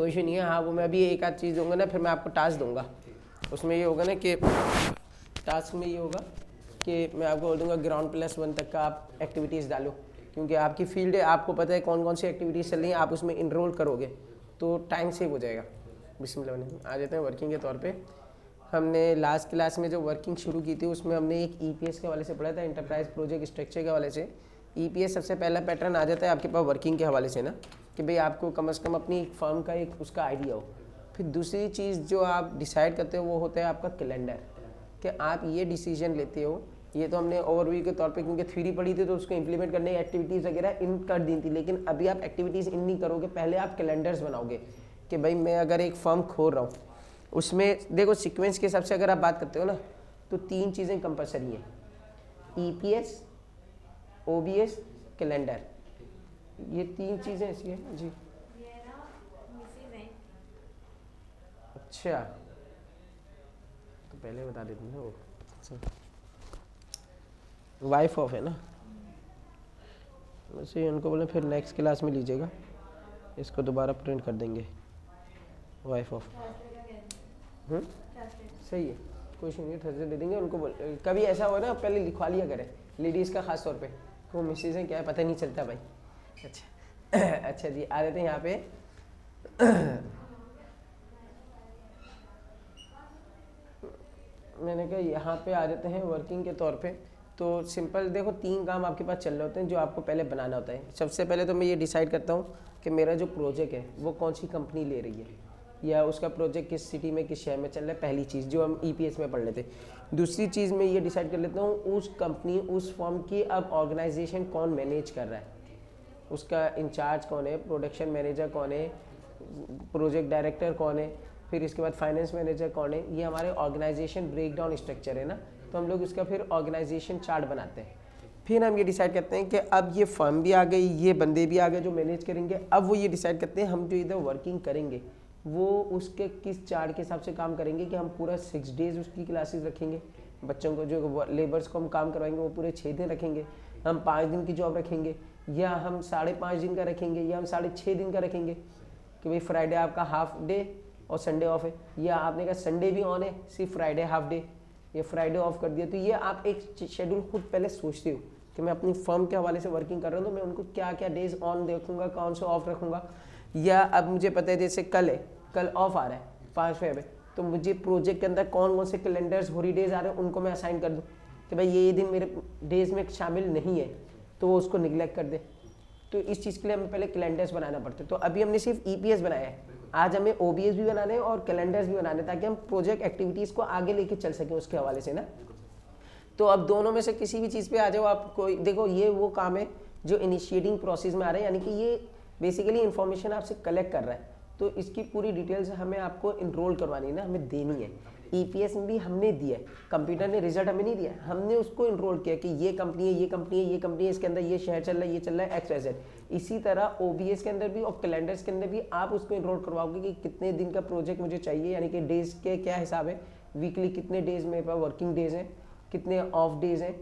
कोई इशू नहीं है। हाँ वो मैं अभी एक आध चीज़ दूंगा ना, फिर मैं आपको टास्क दूंगा। उसमें ये होगा ना कि टास्क में ये होगा कि मैं आपको बोल दूंगा ग्राउंड +1 तक का आप एक्टिविटीज़ डालो, क्योंकि आपकी फील्ड है, आपको पता है कौन कौन सी एक्टिविटीज़ चल रही हैं, आप उसमें इनरोल करोगे तो टाइम सेव हो जाएगा। बिस्मिल्लाह आ जाते हैं वर्किंग के तौर पे। हमने लास्ट क्लास में जो वर्किंग शुरू की थी उसमें हमने एक EPS के हवाले से पढ़ा था, इंटरप्राइज प्रोजेक्ट स्ट्रक्चर के हवाले से। EPS सबसे पहला पैटर्न आ जाता है आपके पास वर्किंग के हवाले से ना, कि भाई आपको कम से कम अपनी फर्म का एक उसका आइडिया हो। फिर दूसरी चीज़ जो आप डिसाइड करते हो वो होता है आपका कैलेंडर, कि आप ये डिसीजन लेते हो। ये तो हमने ओवरव्यू के तौर पे क्योंकि थ्योरी पढ़ी थी तो उसको इंप्लीमेंट करने एक्टिविटीज़ वगैरह इन कर दी थी, लेकिन अभी आप एक्टिविटीज़ इन नहीं करोगे, पहले आप कैलेंडर्स बनाओगे कि भाई मैं अगर एक फर्म खोल रहा हूँ, उसमें देखो सीक्वेंस के हिसाब से अगर आप बात करते हो ना तो 3 चीज़ें कंपलसरी हैं, EPS, OBS, कैलेंडर, ये 3 चीज़ें ऐसी हैं जी। अच्छा तो पहले बता देती हूँ ना वो, वाइफ ऑफ है ना, वैसे उनको बोले फिर नेक्स्ट क्लास में लीजिएगा, इसको दोबारा प्रिंट कर देंगे वाइफ ऑफ। सही है, कोई इशू नहीं, थर्सडे दे देंगे उनको। कभी ऐसा हो ना पहले लिखवा लिया करें, लेडीज़ का खास तौर पे, वो मिसेज हैं क्या है पता नहीं चलता भाई। अच्छा अच्छा जी, आ जाते हैं यहाँ पे। मैंने कहा यहाँ पे आ जाते हैं वर्किंग के तौर पे। तो सिंपल देखो 3 काम आपके पास चल रहे होते हैं जो आपको पहले बनाना होता है। सबसे पहले तो मैं ये डिसाइड करता हूँ कि मेरा जो प्रोजेक्ट है वो कौन सी कंपनी ले रही है, या उसका प्रोजेक्ट किस सिटी में किस शहर में चल रहा है, पहली चीज़ जो हम EPS में पढ़ लेते। दूसरी चीज़ मैं ये डिसाइड कर लेता हूँ उस कंपनी उस फर्म की अब ऑर्गेनाइजेशन कौन मैनेज कर रहा है, उसका इंचार्ज कौन है, प्रोडक्शन मैनेजर कौन है, प्रोजेक्ट डायरेक्टर कौन है, फिर इसके बाद फाइनेंस मैनेजर कौन है। ये हमारे ऑर्गेनाइजेशन ब्रेकडाउन स्ट्रक्चर है ना, तो हम लोग इसका फिर ऑर्गेनाइजेशन चार्ट बनाते हैं। फिर हम ये डिसाइड करते हैं कि अब ये फर्म भी आ गई, ये बंदे भी आ गए जो मैनेज करेंगे। अब वो ये डिसाइड करते हैं हम जो इधर वर्किंग करेंगे वो उसके किस चार्ट के हिसाब से काम करेंगे, कि हम पूरा 6 डेज उसकी क्लासेस रखेंगे, बच्चों को जो लेबर्स को हम काम करवाएंगे वो पूरे 6 दिन रखेंगे, हम 5 दिन की जॉब रखेंगे, या हम 5.5 दिन का रखेंगे, या हम 6.5 दिन का रखेंगे कि भाई फ्राइडे आपका हाफ डे और संडे ऑफ है, या आपने कहा संडे भी ऑन है सिर्फ फ्राइडे हाफ डे, या फ्राइडे ऑफ कर दिया। तो ये आप एक शेड्यूल खुद पहले सोचते हो कि मैं अपनी फर्म के हवाले से वर्किंग कर रहा हूँ तो मैं उनको क्या क्या डेज ऑन देखूंगा, कौन से ऑफ रखूंगा। या अब मुझे पता है जैसे कल है, कल ऑफ आ रहा है 5 फेब, तो मुझे प्रोजेक्ट के अंदर कौन कौन से कैलेंडर्स हॉलीडेज आ रहे हैं उनको मैं असाइन कर दूँ कि भाई ये दिन मेरे डेज में शामिल नहीं है, तो वो उसको निगलेक्ट कर दे। तो इस चीज़ के लिए हमें पहले कैलेंडर्स बनाना पड़ते। तो अभी हमने सिर्फ EPS बनाया है, आज हमें OBS भी बनाने हैं और कैलेंडर्स भी बनाने, ताकि हम प्रोजेक्ट एक्टिविटीज़ को आगे लेके चल सकें उसके हवाले से ना। तो अब दोनों में से किसी भी चीज़ पे आ जाओ आप। कोई देखो ये वो काम है जो इनिशिएटिंग प्रोसेस में आ रहा है, यानी कि ये बेसिकली इन्फॉर्मेशन आपसे कलेक्ट कर रहा है, तो इसकी पूरी डिटेल्स हमें आपको इनरोल करवानी है ना, हमें देनी है। EPS में भी हमने दिया है, कंप्यूटर ने रिजल्ट हमें नहीं दिया, हमने उसको इनरोल किया कि ये कंपनी है, ये कंपनी है, ये कंपनी है, इसके अंदर ये शहर चल रहा है, ये चल रहा है XYZ। इसी तरह OBS के अंदर भी और कैलेंडर्स के अंदर भी आप उसको इनरोल करवाओगे कि कितने दिन का प्रोजेक्ट मुझे चाहिए, यानी कि डेज के क्या हिसाब है, वीकली कितने डेज मेरे पास वर्किंग डेज हैं, कितने ऑफ डेज हैं,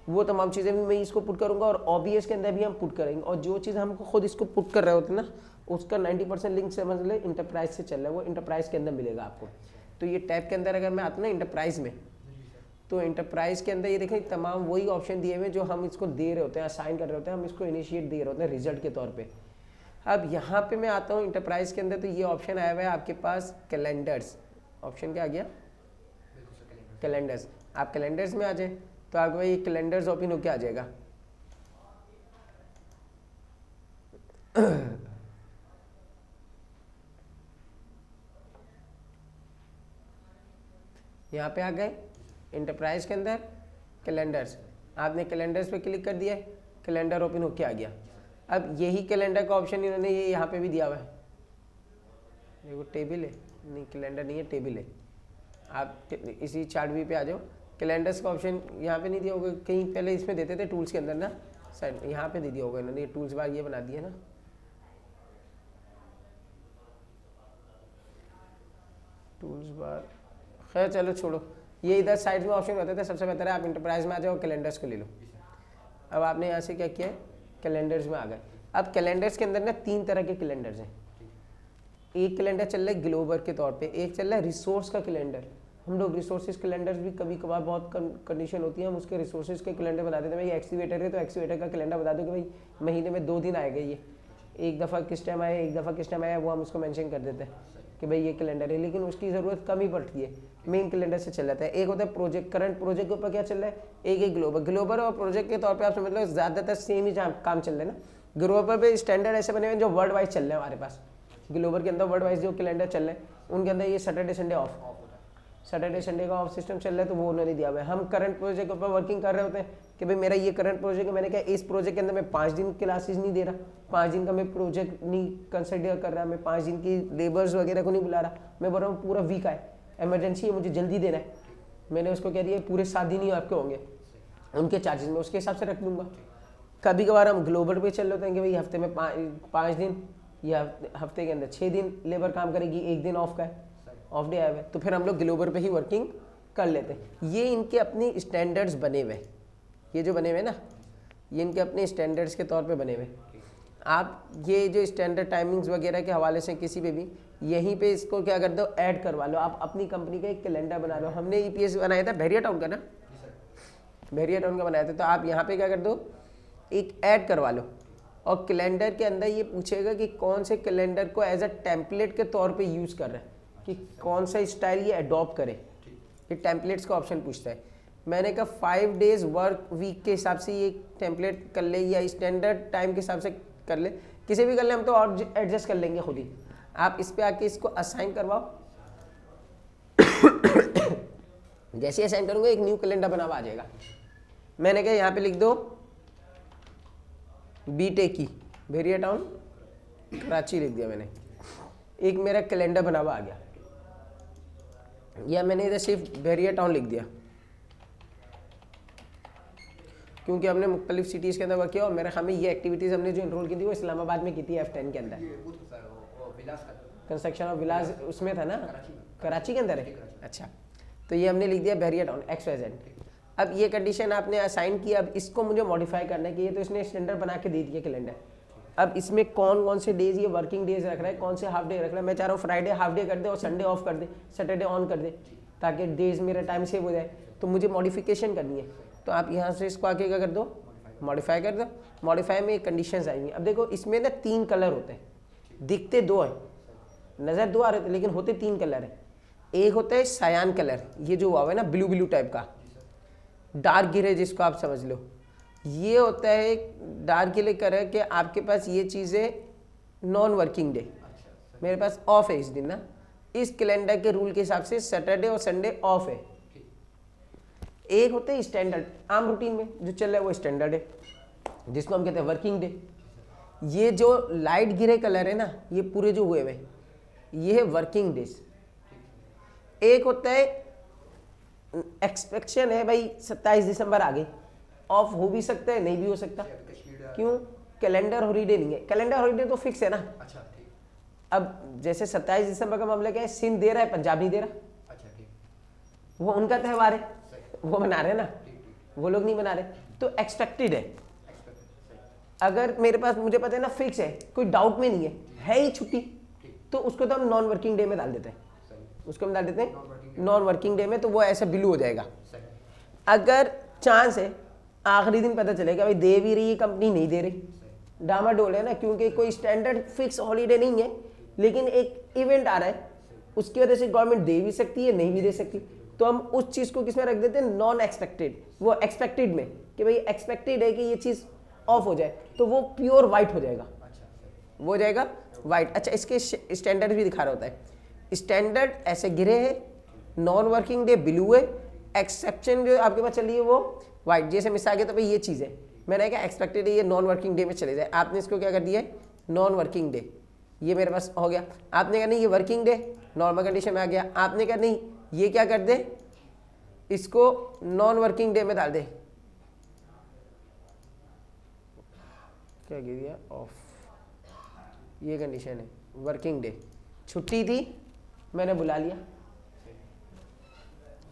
वो तमाम चीज़ें भी मैं इसको पुट करूँगा। और OBS के अंदर भी हम पुट करेंगे, और जो चीज़ हम खुद इसको पुट कर रहे होते हैं ना उसका 90% लिंक समझ ले इंटरप्राइज से चल रहा है, वो इंटरप्राइज के अंदर मिलेगा आपको। तो ये टैब के अंदर अगर मैं आता ना इंटरप्राइज में, तो इंटरप्राइज के अंदर ये देखें तमाम वही ऑप्शन दिए हुए जो हम इसको दे रहे होते हैं, असाइन कर रहे होते हैं, हम इसको इनिशिएट दे रहे होते हैं रिजल्ट के तौर पे। अब यहाँ पे मैं आता हूँ इंटरप्राइज के अंदर, तो ये ऑप्शन आया हुआ है आपके पास कैलेंडर्स। ऑप्शन क्या आ गया? कैलेंडर्स। आप कैलेंडर्स में आ जाए तो आपको ये कैलेंडर्स ओपन होकर आ जाएगा। यहाँ पे आ गए इंटरप्राइज के अंदर कैलेंडर्स, आपने कैलेंडर्स पे क्लिक कर दिया है, कैलेंडर ओपन होके आ गया। अब यही कैलेंडर का ऑप्शन इन्होंने ये यहाँ पे भी दिया हुआ है, देखो टेबल है, नहीं कैलेंडर नहीं है टेबल है। आप इसी चार्ट व्यू पे आ जाओ, कैलेंडर्स का ऑप्शन यहाँ पे नहीं दिया होगा, कहीं पहले इसमें देते थे टूल्स के अंदर ना, साइड यहाँ पे दे दिया होगा इन्होंने, ये टूल्स बार ये बना दिया ना, टूल्स बार। खैर चलो छोड़ो, ये इधर साइड में ऑप्शन होते थे, सबसे बेहतर है आप इंटरप्राइज में आ जाओ, कैलेंडर्स को ले लो। अब आपने यहाँ से क्या किया है, कैलेंडर्स में आ गए। अब कैलेंडर्स के अंदर ना 3 तरह के कैलेंडर्स हैं, एक कैलेंडर चल रहा है ग्लोबल के तौर पे, एक चल रहा है रिसोर्स का कैलेंडर। हम लोग रिसोर्सेज कैलेंडर भी कभी कभार बहुत कंडीशन होती है, हम उसके रिसोर्सेज के कैलेंडर बना देते हैं। भाई एक्सीवेटर है तो एक्सीवेटर का कैलेंडर बता दो कि भाई महीने में 2 दिन आएगा, ये एक दफ़ा किस टाइम आया, एक दफ़ा किस टाइम आया, वो हम उसको मेंशन कर देते हैं कि भाई ये कैलेंडर है। लेकिन उसकी ज़रूरत कम ही पड़ती है, मेन कैलेंडर से चल जाता है। एक होता है प्रोजेक्ट, करंट प्रोजेक्ट के ऊपर क्या चल रहा है, एक ग्लोबल और प्रोजेक्ट के तौर पर आप समझ लो ज़्यादातर सेम ही काम चल रहा है ना। ग्लोबल पे स्टैंडर्ड ऐसे बने हुए हैं जो वर्ल्ड वाइज चल रहे हैं हमारे पास। ग्लोबल के अंदर वर्ल्ड वाइज जो कैलेंडर चल रहे हैं उनके अंदर ये Saturday Sunday off, Saturday Sunday का ऑफ सिस्टम चल रहा है, तो वो उन्होंने दिया हुआ है। हम करंट प्रोजेक्ट के ऊपर वर्किंग कर रहे होते हैं कि भाई मेरा ये करंट प्रोजेक्ट है, मैंने कहा इस प्रोजेक्ट के अंदर मैं 5 दिन क्लासेज नहीं दे रहा, 5 दिन का मैं प्रोजेक्ट नहीं कंसिडर कर रहा, मैं 5 दिन की लेबर्स वगैरह को नहीं बुला रहा, मैं बोल रहा हूँ पूरा वीक है, एमरजेंसी है, मुझे जल्दी देना है। मैंने उसको कह दिया पूरे 7 दिन ही आपके होंगे, उनके चार्जेस मैं उसके हिसाब से रख लूँगा। कभी कभार हम ग्लोबल पे चल रहे होते हैं कि भाई हफ्ते में 5 दिन या हफ्ते के अंदर 6 दिन लेबर काम करेगी, 1 दिन ऑफ का है, ऑफ डे आया हुआ है, तो फिर हम लोग ग्लोबल पे ही वर्किंग कर लेते हैं। ये इनके अपनी स्टैंडर्ड्स बने हुए, ये जो बने हुए ना, ये इनके अपने स्टैंडर्ड्स के तौर पे बने हुए। आप ये जो स्टैंडर्ड टाइमिंग्स वगैरह के हवाले से किसी पे भी यहीं पे इसको क्या कर दो, ऐड करवा लो। आप अपनी कंपनी का एक कैलेंडर बना लो। हमने EPS बनाया था भेरिया टाउन का ना, भेरिया टाउन का बनाया था, तो आप यहाँ पे क्या कर दो, एक ऐड करवा लो। और कैलेंडर के अंदर ये पूछेगा कि कौन से कैलेंडर को एज अ टेम्पलेट के तौर पे यूज़ कर रहा है, कि कौन सा स्टाइल ये अडॉप्ट करे। ये टेम्पलेट्स का ऑप्शन पूछता है। मैंने कहा 5 डेज वर्क वीक के हिसाब से ये टेम्पलेट कर ले, या स्टैंडर्ड टाइम के हिसाब से कर ले, किसी भी कर ले, हम तो और एडजस्ट कर लेंगे खुद ही। आप इस पे आके इसको असाइन करवाओ। जैसे असाइन करूँगा एक न्यू कैलेंडर बना हुआ आ जाएगा। मैंने कहा यहाँ पे लिख दो BTech की भेरिया टाउन कराची लिख दिया मैंने, एक मेरा कैलेंडर बना हुआ आ गया। या मैंने इधर सिर्फ भेरिया टाउन लिख दिया, क्योंकि हमने मुख्तलिफ सिटीज़ के अंदर वर्क किया और मेरे ख्याल में ये एक्टिविटीज़ हमने जो इनरोल की थी वो इस्लामाबाद में की थी F10 के अंदर। कंस्ट्रक्शन ऑफ विलास उसमें था ना, कराची के अंदर है। अच्छा, तो ये हमने लिख दिया भेरिया टाउन XYZ। अब ये कंडीशन आपने असाइन की, अब इसको मुझे मॉडिफाई करना है कि ये तो इसने स्टैंडर्ड बना के दे दिया कैलेंडर। अब इसमें कौन कौन से डेज ये वर्किंग डेज रख रहा है, कौन से हाफ डे रख रहा है। मैं चाह रहा हूँ फ्राइडे हाफ डे कर दे और संडे ऑफ कर दे, सैटरडे ऑन कर दे, ताकि डेज मेरा टाइम सेव हो जाए। तो मुझे मॉडिफिकेशन करनी है, तो आप यहाँ से इसको आके क्या कर दो, मॉडिफाई कर दो। मॉडिफाई में कंडीशंस आएंगी। अब देखो इसमें ना 3 कलर होते हैं, दिखते 2 हैं, नज़र 2 आ रहे थे लेकिन होते 3 कलर हैं। एक होता है सायान कलर, ये जो हुआ है ना ब्लू ब्लू टाइप का, डार्क ग्रे जिसको आप समझ लो। ये होता है डार्क ग्रे कलर के आपके पास ये चीज़ें नॉन वर्किंग डे, मेरे पास ऑफ है इस दिन ना, इस कैलेंडर के रूल के हिसाब से सैटरडे और संडे ऑफ है। एक होते हैं स्टैंडर्ड, आम रूटीन में जो चल रहा है वो स्टैंडर्ड है, जिसको हम कहते हैं वर्किंग डे। ये जो लाइट ग्रे कलर है ना, ये पूरे जो हुए हुए ये है वर्किंग डेज। एक होता है एक्सपेक्टेशन है भाई 27 दिसंबर आ गई, ऑफ हो भी सकता है नहीं भी हो सकता, क्यों, कैलेंडर हॉलीडे नहीं है। कैलेंडर हॉलीडे तो फिक्स है ना। अच्छा, ठीक। अब जैसे 27 दिसंबर का मामला क्या है, सिंध दे रहा है पंजाब नहीं दे रहा। अच्छा, ठीक। वो उनका त्यौहार है, वो मना रहे ना, वो लोग नहीं मना रहे, तो एक्सपेक्टेड है। अगर मेरे पास मुझे पता है ना फिक्स है, कोई डाउट में नहीं है ही छुट्टी, तो उसको तो हम नॉन वर्किंग डे में डाल देते हैं, उसको हम डाल देते हैं नॉन वर्किंग डे में, तो वो ऐसा बिलू हो जाएगा। अगर चांस है आखिरी दिन पता चलेगा भाई दे भी रही है कंपनी नहीं दे रही, डामाडोल है ना, क्योंकि कोई स्टैंडर्ड फिक्स हॉलीडे नहीं है, लेकिन एक इवेंट आ रहा है, उसकी वजह से गवर्नमेंट दे भी सकती है नहीं भी दे सकती, तो हम उस चीज़ को किस में रख देते हैं, नॉन एक्सपेक्टेड, वो एक्सपेक्टेड में, कि भाई एक्सपेक्टेड है कि ये चीज़ ऑफ हो जाए, तो वो प्योर वाइट हो जाएगा, वो हो जाएगा वाइट। अच्छा, इसके स्टैंडर्ड भी दिखा रहा होता है। स्टैंडर्ड ऐसे गिरे है, नॉन वर्किंग डे ब्लू है, एक्सेप्शन जो आपके पास चली है वो वाइट। जैसे मिसाल के तो भाई ये चीज़ है, मैंने कहा एक्सपेक्टेड है ये नॉन वर्किंग डे में चले जाए, आपने इसको क्या कर दिया है नॉन वर्किंग डे, ये मेरे पास हो गया। आपने कहा नहीं ये वर्किंग डे नॉर्मल कंडीशन में आ गया, आपने कहा नहीं ये क्या कर दे, इसको नॉन वर्किंग डे में डाल दे, क्या गिर गया ऑफ, ये कंडीशन है वर्किंग डे, छुट्टी थी मैंने बुला लिया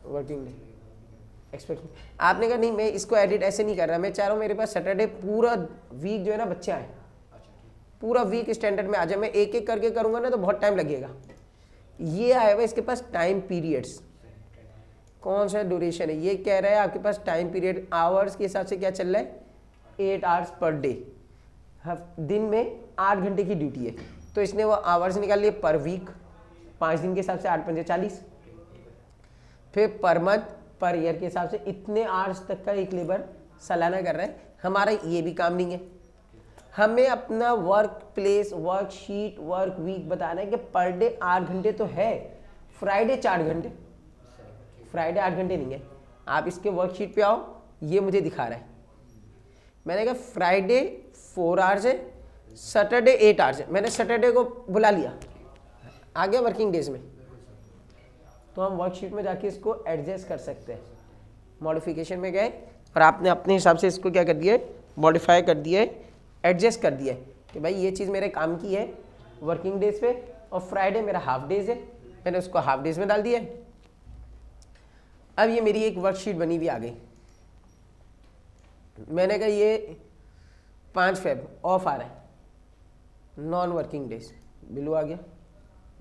वर्किंग डे एक्सपेक्ट। आपने कहा नहीं मैं इसको एडिट ऐसे नहीं कर रहा, मैं चाह रहा हूँ मेरे पास सैटरडे पूरा वीक जो है ना बच्चे आए, पूरा वीक स्टैंडर्ड में आ जाए। मैं एक एक करके करूँगा ना तो बहुत टाइम लगेगा। ये आया हुआ इसके पास टाइम पीरियड्स, कौन सा ड्यूरेशन है, ये कह रहा है आपके पास टाइम पीरियड आवर्स के हिसाब से क्या चल रहा है, 8 आवर्स पर डे। दिन में 8 घंटे की ड्यूटी है, तो इसने वो आवर्स निकाल लिए पर वीक, 5 दिन के हिसाब से 8 पंजे 40, फिर पर मंथ पर ईयर के हिसाब से इतने आवर्स तक का एक लेबर सालाना कर रहा है। हमारा ये भी काम नहीं है, हमें अपना work place, work sheet, work week बताना है कि पर डे 8 घंटे तो है, फ्राइडे 4 घंटे, फ्राइडे 8 घंटे नहीं है। आप इसके वर्कशीट पे आओ, ये मुझे दिखा रहा है, मैंने कहा फ्राइडे 4 आवर्स है, सैटरडे 8 आवर्स है। मैंने सैटरडे को बुला लिया, आ गया वर्किंग डेज में, तो हम वर्कशीट में जाके इसको एडजस्ट कर सकते हैं। मॉडिफिकेशन में गए और आपने अपने हिसाब से इसको क्या कर दिया है, मॉडिफाई कर दिया है, एडजस्ट कर दिया है कि भाई ये चीज़ मेरे काम की है वर्किंग डेज पे, और फ्राइडे मेरा हाफ डेज है, मैंने उसको हाफ डेज में डाल दिया है। अब ये मेरी एक वर्कशीट बनी हुई आ गई, मैंने कहा ये 5 फेब ऑफ आ रहा है, नॉन वर्किंग डेज, बिलो आ गया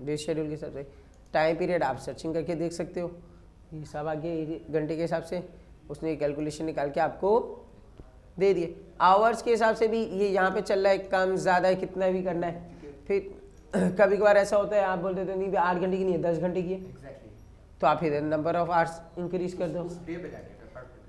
डेज शेड्यूल के हिसाब से। टाइम पीरियड आप सर्चिंग करके देख सकते हो, ये सब आ गया घंटे के हिसाब से, उसने कैलकुलेशन निकाल के आपको दे दिए। आवर्स के हिसाब से भी ये यहाँ पे चल रहा है, कम ज़्यादा है, कितना भी करना है। फिर कभी कभार ऐसा होता है आप बोल देते हो नहीं 8 घंटे की नहीं है, 10 घंटे की है, तो आप फिर नंबर ऑफ आवर्स इंक्रीज कर दो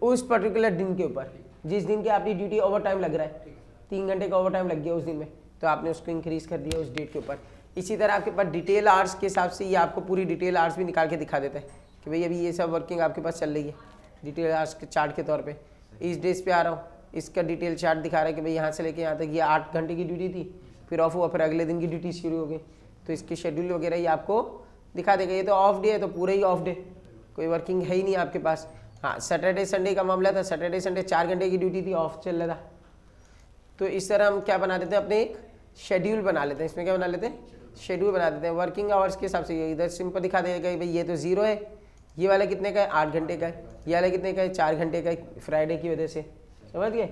उस पर्टिकुलर दिन के ऊपर, जिस दिन की आपकी ड्यूटी ओवर टाइम लग रहा है, 3 घंटे का ओवर टाइम लग गया उस दिन में, तो आपने उसको इंक्रीज कर दिया उस डेट के ऊपर। इसी तरह आपके पास डिटेल आवर्स के हिसाब से ये आपको पूरी डिटेल आवर्स भी निकाल के दिखा देता है कि भाई अभी ये सब वर्किंग आपके पास चल रही है डिटेल आवर्स के चार्ट के तौर पे। इस डेज पे आ रहा हूँ, इसका डिटेल चार्ट दिखा रहा है कि भाई यहाँ से लेके यहाँ तक ये 8 घंटे की ड्यूटी थी, फिर ऑफ हुआ, फिर अगले दिन की ड्यूटी शुरू हो गई, तो इसकी शेड्यूल वगैरह ये आपको दिखा देगा। ये तो ऑफ डे है तो पूरा ही ऑफ डे, कोई वर्किंग है ही नहीं आपके पास। हाँ, सैटरडे संडे का मामला था, सैटरडे संडे 4 घंटे की ड्यूटी थी, ऑफ चल रहा था। तो इस तरह हम क्या बना देते हैं, अपने एक शेड्यूल बना लेते हैं। इसमें क्या बना लेते हैं, शेड्यूल बना देते हैं वर्किंग आवर्स के हिसाब से। ये इधर सिंपल दिखा देगा भाई ये तो 0 है, ये वाला कितने का है 8 घंटे का है, ये वाला कितने का है 4 घंटे का है, फ्राइडे की वजह से, समझ गए।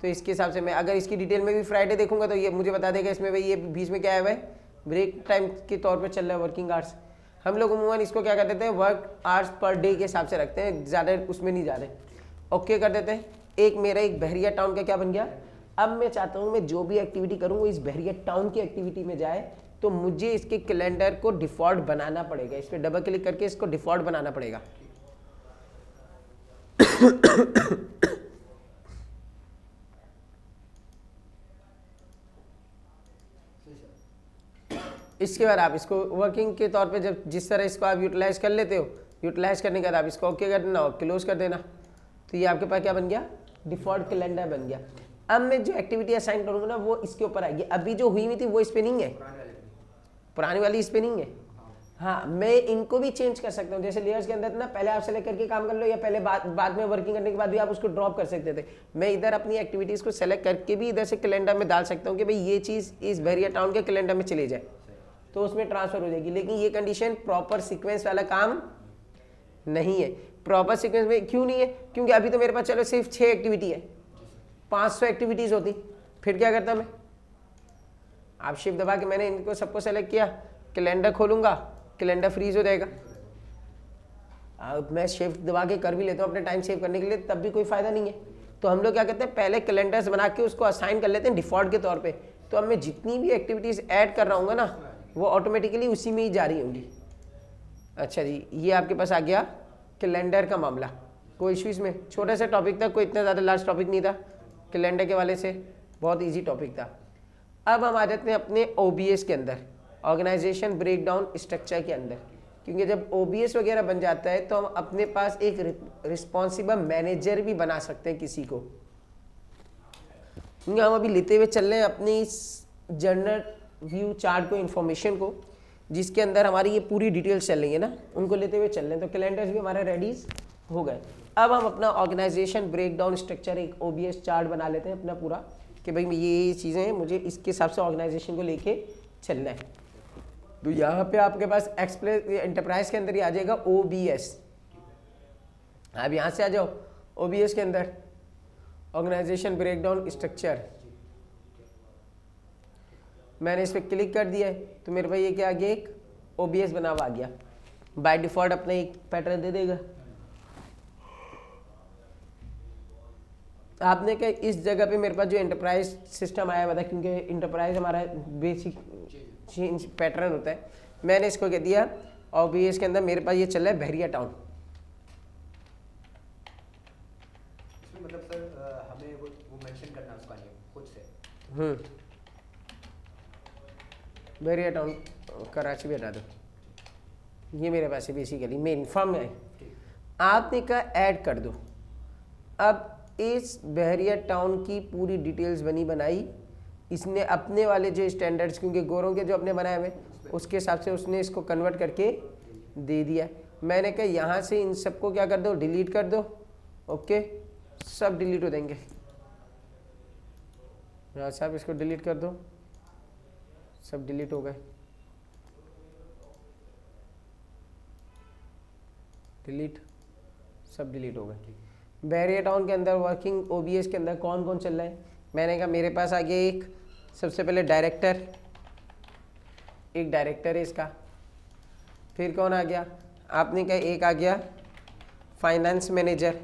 तो इसके हिसाब से मैं अगर इसकी डिटेल में भी फ्राइडे देखूंगा तो ये मुझे बता देगा इसमें भाई ये बीच में क्या है, ब्रेक टाइम के तौर पर चल रहा है वर्किंग आवर्स। हम लोग उमूमन इसको क्या कर देते हैं, वर्क आवर्स पर डे के हिसाब से रखते हैं, ज़्यादा उसमें नहीं जा रहे, ओके कर देते हैं। एक मेरा एक बहरिया टाउन का क्या बन गया, अब मैं चाहता हूँ मैं जो भी एक्टिविटी करूँ वो इस बहरिया टाउन की एक्टिविटी में जाए, तो मुझे इसके कैलेंडर को डिफ़ॉल्ट बनाना पड़ेगा। इस पर डबल क्लिक करके इसको डिफ़ॉल्ट बनाना पड़ेगा। इसके बाद आप इसको वर्किंग के तौर पे जब जिस तरह इसको आप यूटिलाइज कर लेते हो, यूटिलाइज करने के बाद आप इसको ओके कर देना और क्लोज कर देना, तो ये आपके पास क्या बन गया, डिफ़ॉल्ट कैलेंडर बन गया। अब मैं जो एक्टिविटी असाइन करूँगा ना वो इसके ऊपर आएगी। अभी जो हुई हुई थी वो इस पर नहीं है, पुरानी वाली इस पर नहीं है। हाँ, मैं इनको भी चेंज कर सकता हूँ, जैसे लेयर्स के अंदर ना पहले आप सेलेक्ट करके काम कर लो, या पहले बाद में वर्किंग करने के बाद भी आप उसको ड्रॉप कर सकते थे। मैं इधर अपनी एक्टिविटीज़ को सेलेक्ट करके भी इधर से कैलेंडर में डाल सकता हूँ कि भाई ये चीज़ इस बहरिया टाउन के कैलेंडर में चले जाए, तो उसमें ट्रांसफर हो जाएगी। लेकिन ये कंडीशन प्रॉपर सीक्वेंस वाला काम नहीं है। प्रॉपर सीक्वेंस में क्यों नहीं है, क्योंकि अभी तो मेरे पास चलो सिर्फ 6 एक्टिविटी है, 500 एक्टिविटीज़ होती, फिर क्या करता मैं, आप शिफ्ट दबा के मैंने इनको सबको सेलेक्ट किया, कैलेंडर खोलूंगा, कैलेंडर फ्रीज हो जाएगा। अब मैं शिफ्ट दबा के कर भी लेता हूँ अपने टाइम सेव करने के लिए, तब भी कोई फ़ायदा नहीं है। तो हम लोग क्या करते हैं, पहले कैलेंडर्स बना के उसको असाइन कर लेते हैं डिफ़ॉल्ट के तौर पे। तो अब मैं जितनी भी एक्टिविटीज़ ऐड कर रहा हूँ ना वो ऑटोमेटिकली उसी में ही जा रही होंगी। अच्छा जी, ये आपके पास आ गया कैलेंडर का मामला। कोई इशू इसमें, छोटे से टॉपिक था, कोई इतना ज़्यादा लार्ज टॉपिक नहीं था, कैलेंडर के वाले से बहुत ईजी टॉपिक था। अब हम आ जाते हैं अपने OBS के अंदर, ऑर्गेनाइजेशन ब्रेकडाउन स्ट्रक्चर के अंदर। क्योंकि जब OBS वगैरह बन जाता है तो हम अपने पास एक रिस्पॉन्सिबल मैनेजर भी बना सकते हैं किसी को। क्योंकि हम अभी लेते हुए चल रहे हैं अपनी इस जर्नल व्यू चार्ट को, इन्फॉर्मेशन को, जिसके अंदर हमारी ये पूरी डिटेल्स चल रही है ना, उनको लेते हुए चल रहे हैं। तो कैलेंडर्स भी हमारे रेडी हो गए। अब हम अपना ऑर्गेनाइजेशन ब्रेकडाउन स्ट्रक्चर एक OBS चार्ट बना लेते हैं अपना पूरा, कि भाई ये चीज़ें हैं, मुझे इसके हिसाब से ऑर्गेनाइजेशन को लेके चलना है। तो यहाँ पे आपके पास एंटरप्राइज के अंदर ही आ जाएगा OBS। आप यहाँ से आ जाओ OBS के अंदर, ऑर्गेनाइजेशन ब्रेकडाउन स्ट्रक्चर। मैंने इस पर क्लिक कर दिया है तो मेरे पास ये क्या आ गया, एक OBS बना हुआ आ गया। बाय डिफ़ॉल्ट अपना एक पैटर्न दे देगा। आपने क्या इस जगह पे मेरे पास जो एंटरप्राइज सिस्टम आया हुआ था, क्योंकि एंटरप्राइज हमारा बेसिक चेंज पैटर्न होता है, मैंने इसको कह दिया OBS के अंदर मेरे पास ये चल रहा है बहरिया टाउन। मतलब सर हमें वो मेंशन करना उसका नहीं खुद से। बहरिया टाउन कराची भी हटा दो, ये मेरे पास है बेसिकली मेन फॉर्म में है। आपने कहा ऐड कर दो। अब इस बहरिया टाउन की पूरी डिटेल्स बनी बनाई इसने अपने वाले जो स्टैंडर्ड्स, क्योंकि गोरों के जो अपने बनाए हुए उसके हिसाब से उसने इसको कन्वर्ट करके दे दिया। मैंने कहा यहाँ से इन सबको क्या कर दो, डिलीट कर दो। ओके, सब डिलीट हो देंगे। यहाँ साहब इसको डिलीट कर दो, सब डिलीट हो गए। डिलीट, सब डिलीट हो गए। बहरिया टाउन के अंदर वर्किंग OBS के अंदर कौन कौन चल रहा है, मैंने कहा मेरे पास आ गया एक, सबसे पहले डायरेक्टर, एक डायरेक्टर है इसका। फिर कौन आ गया, आपने कहा एक आ गया फाइनेंस मैनेजर,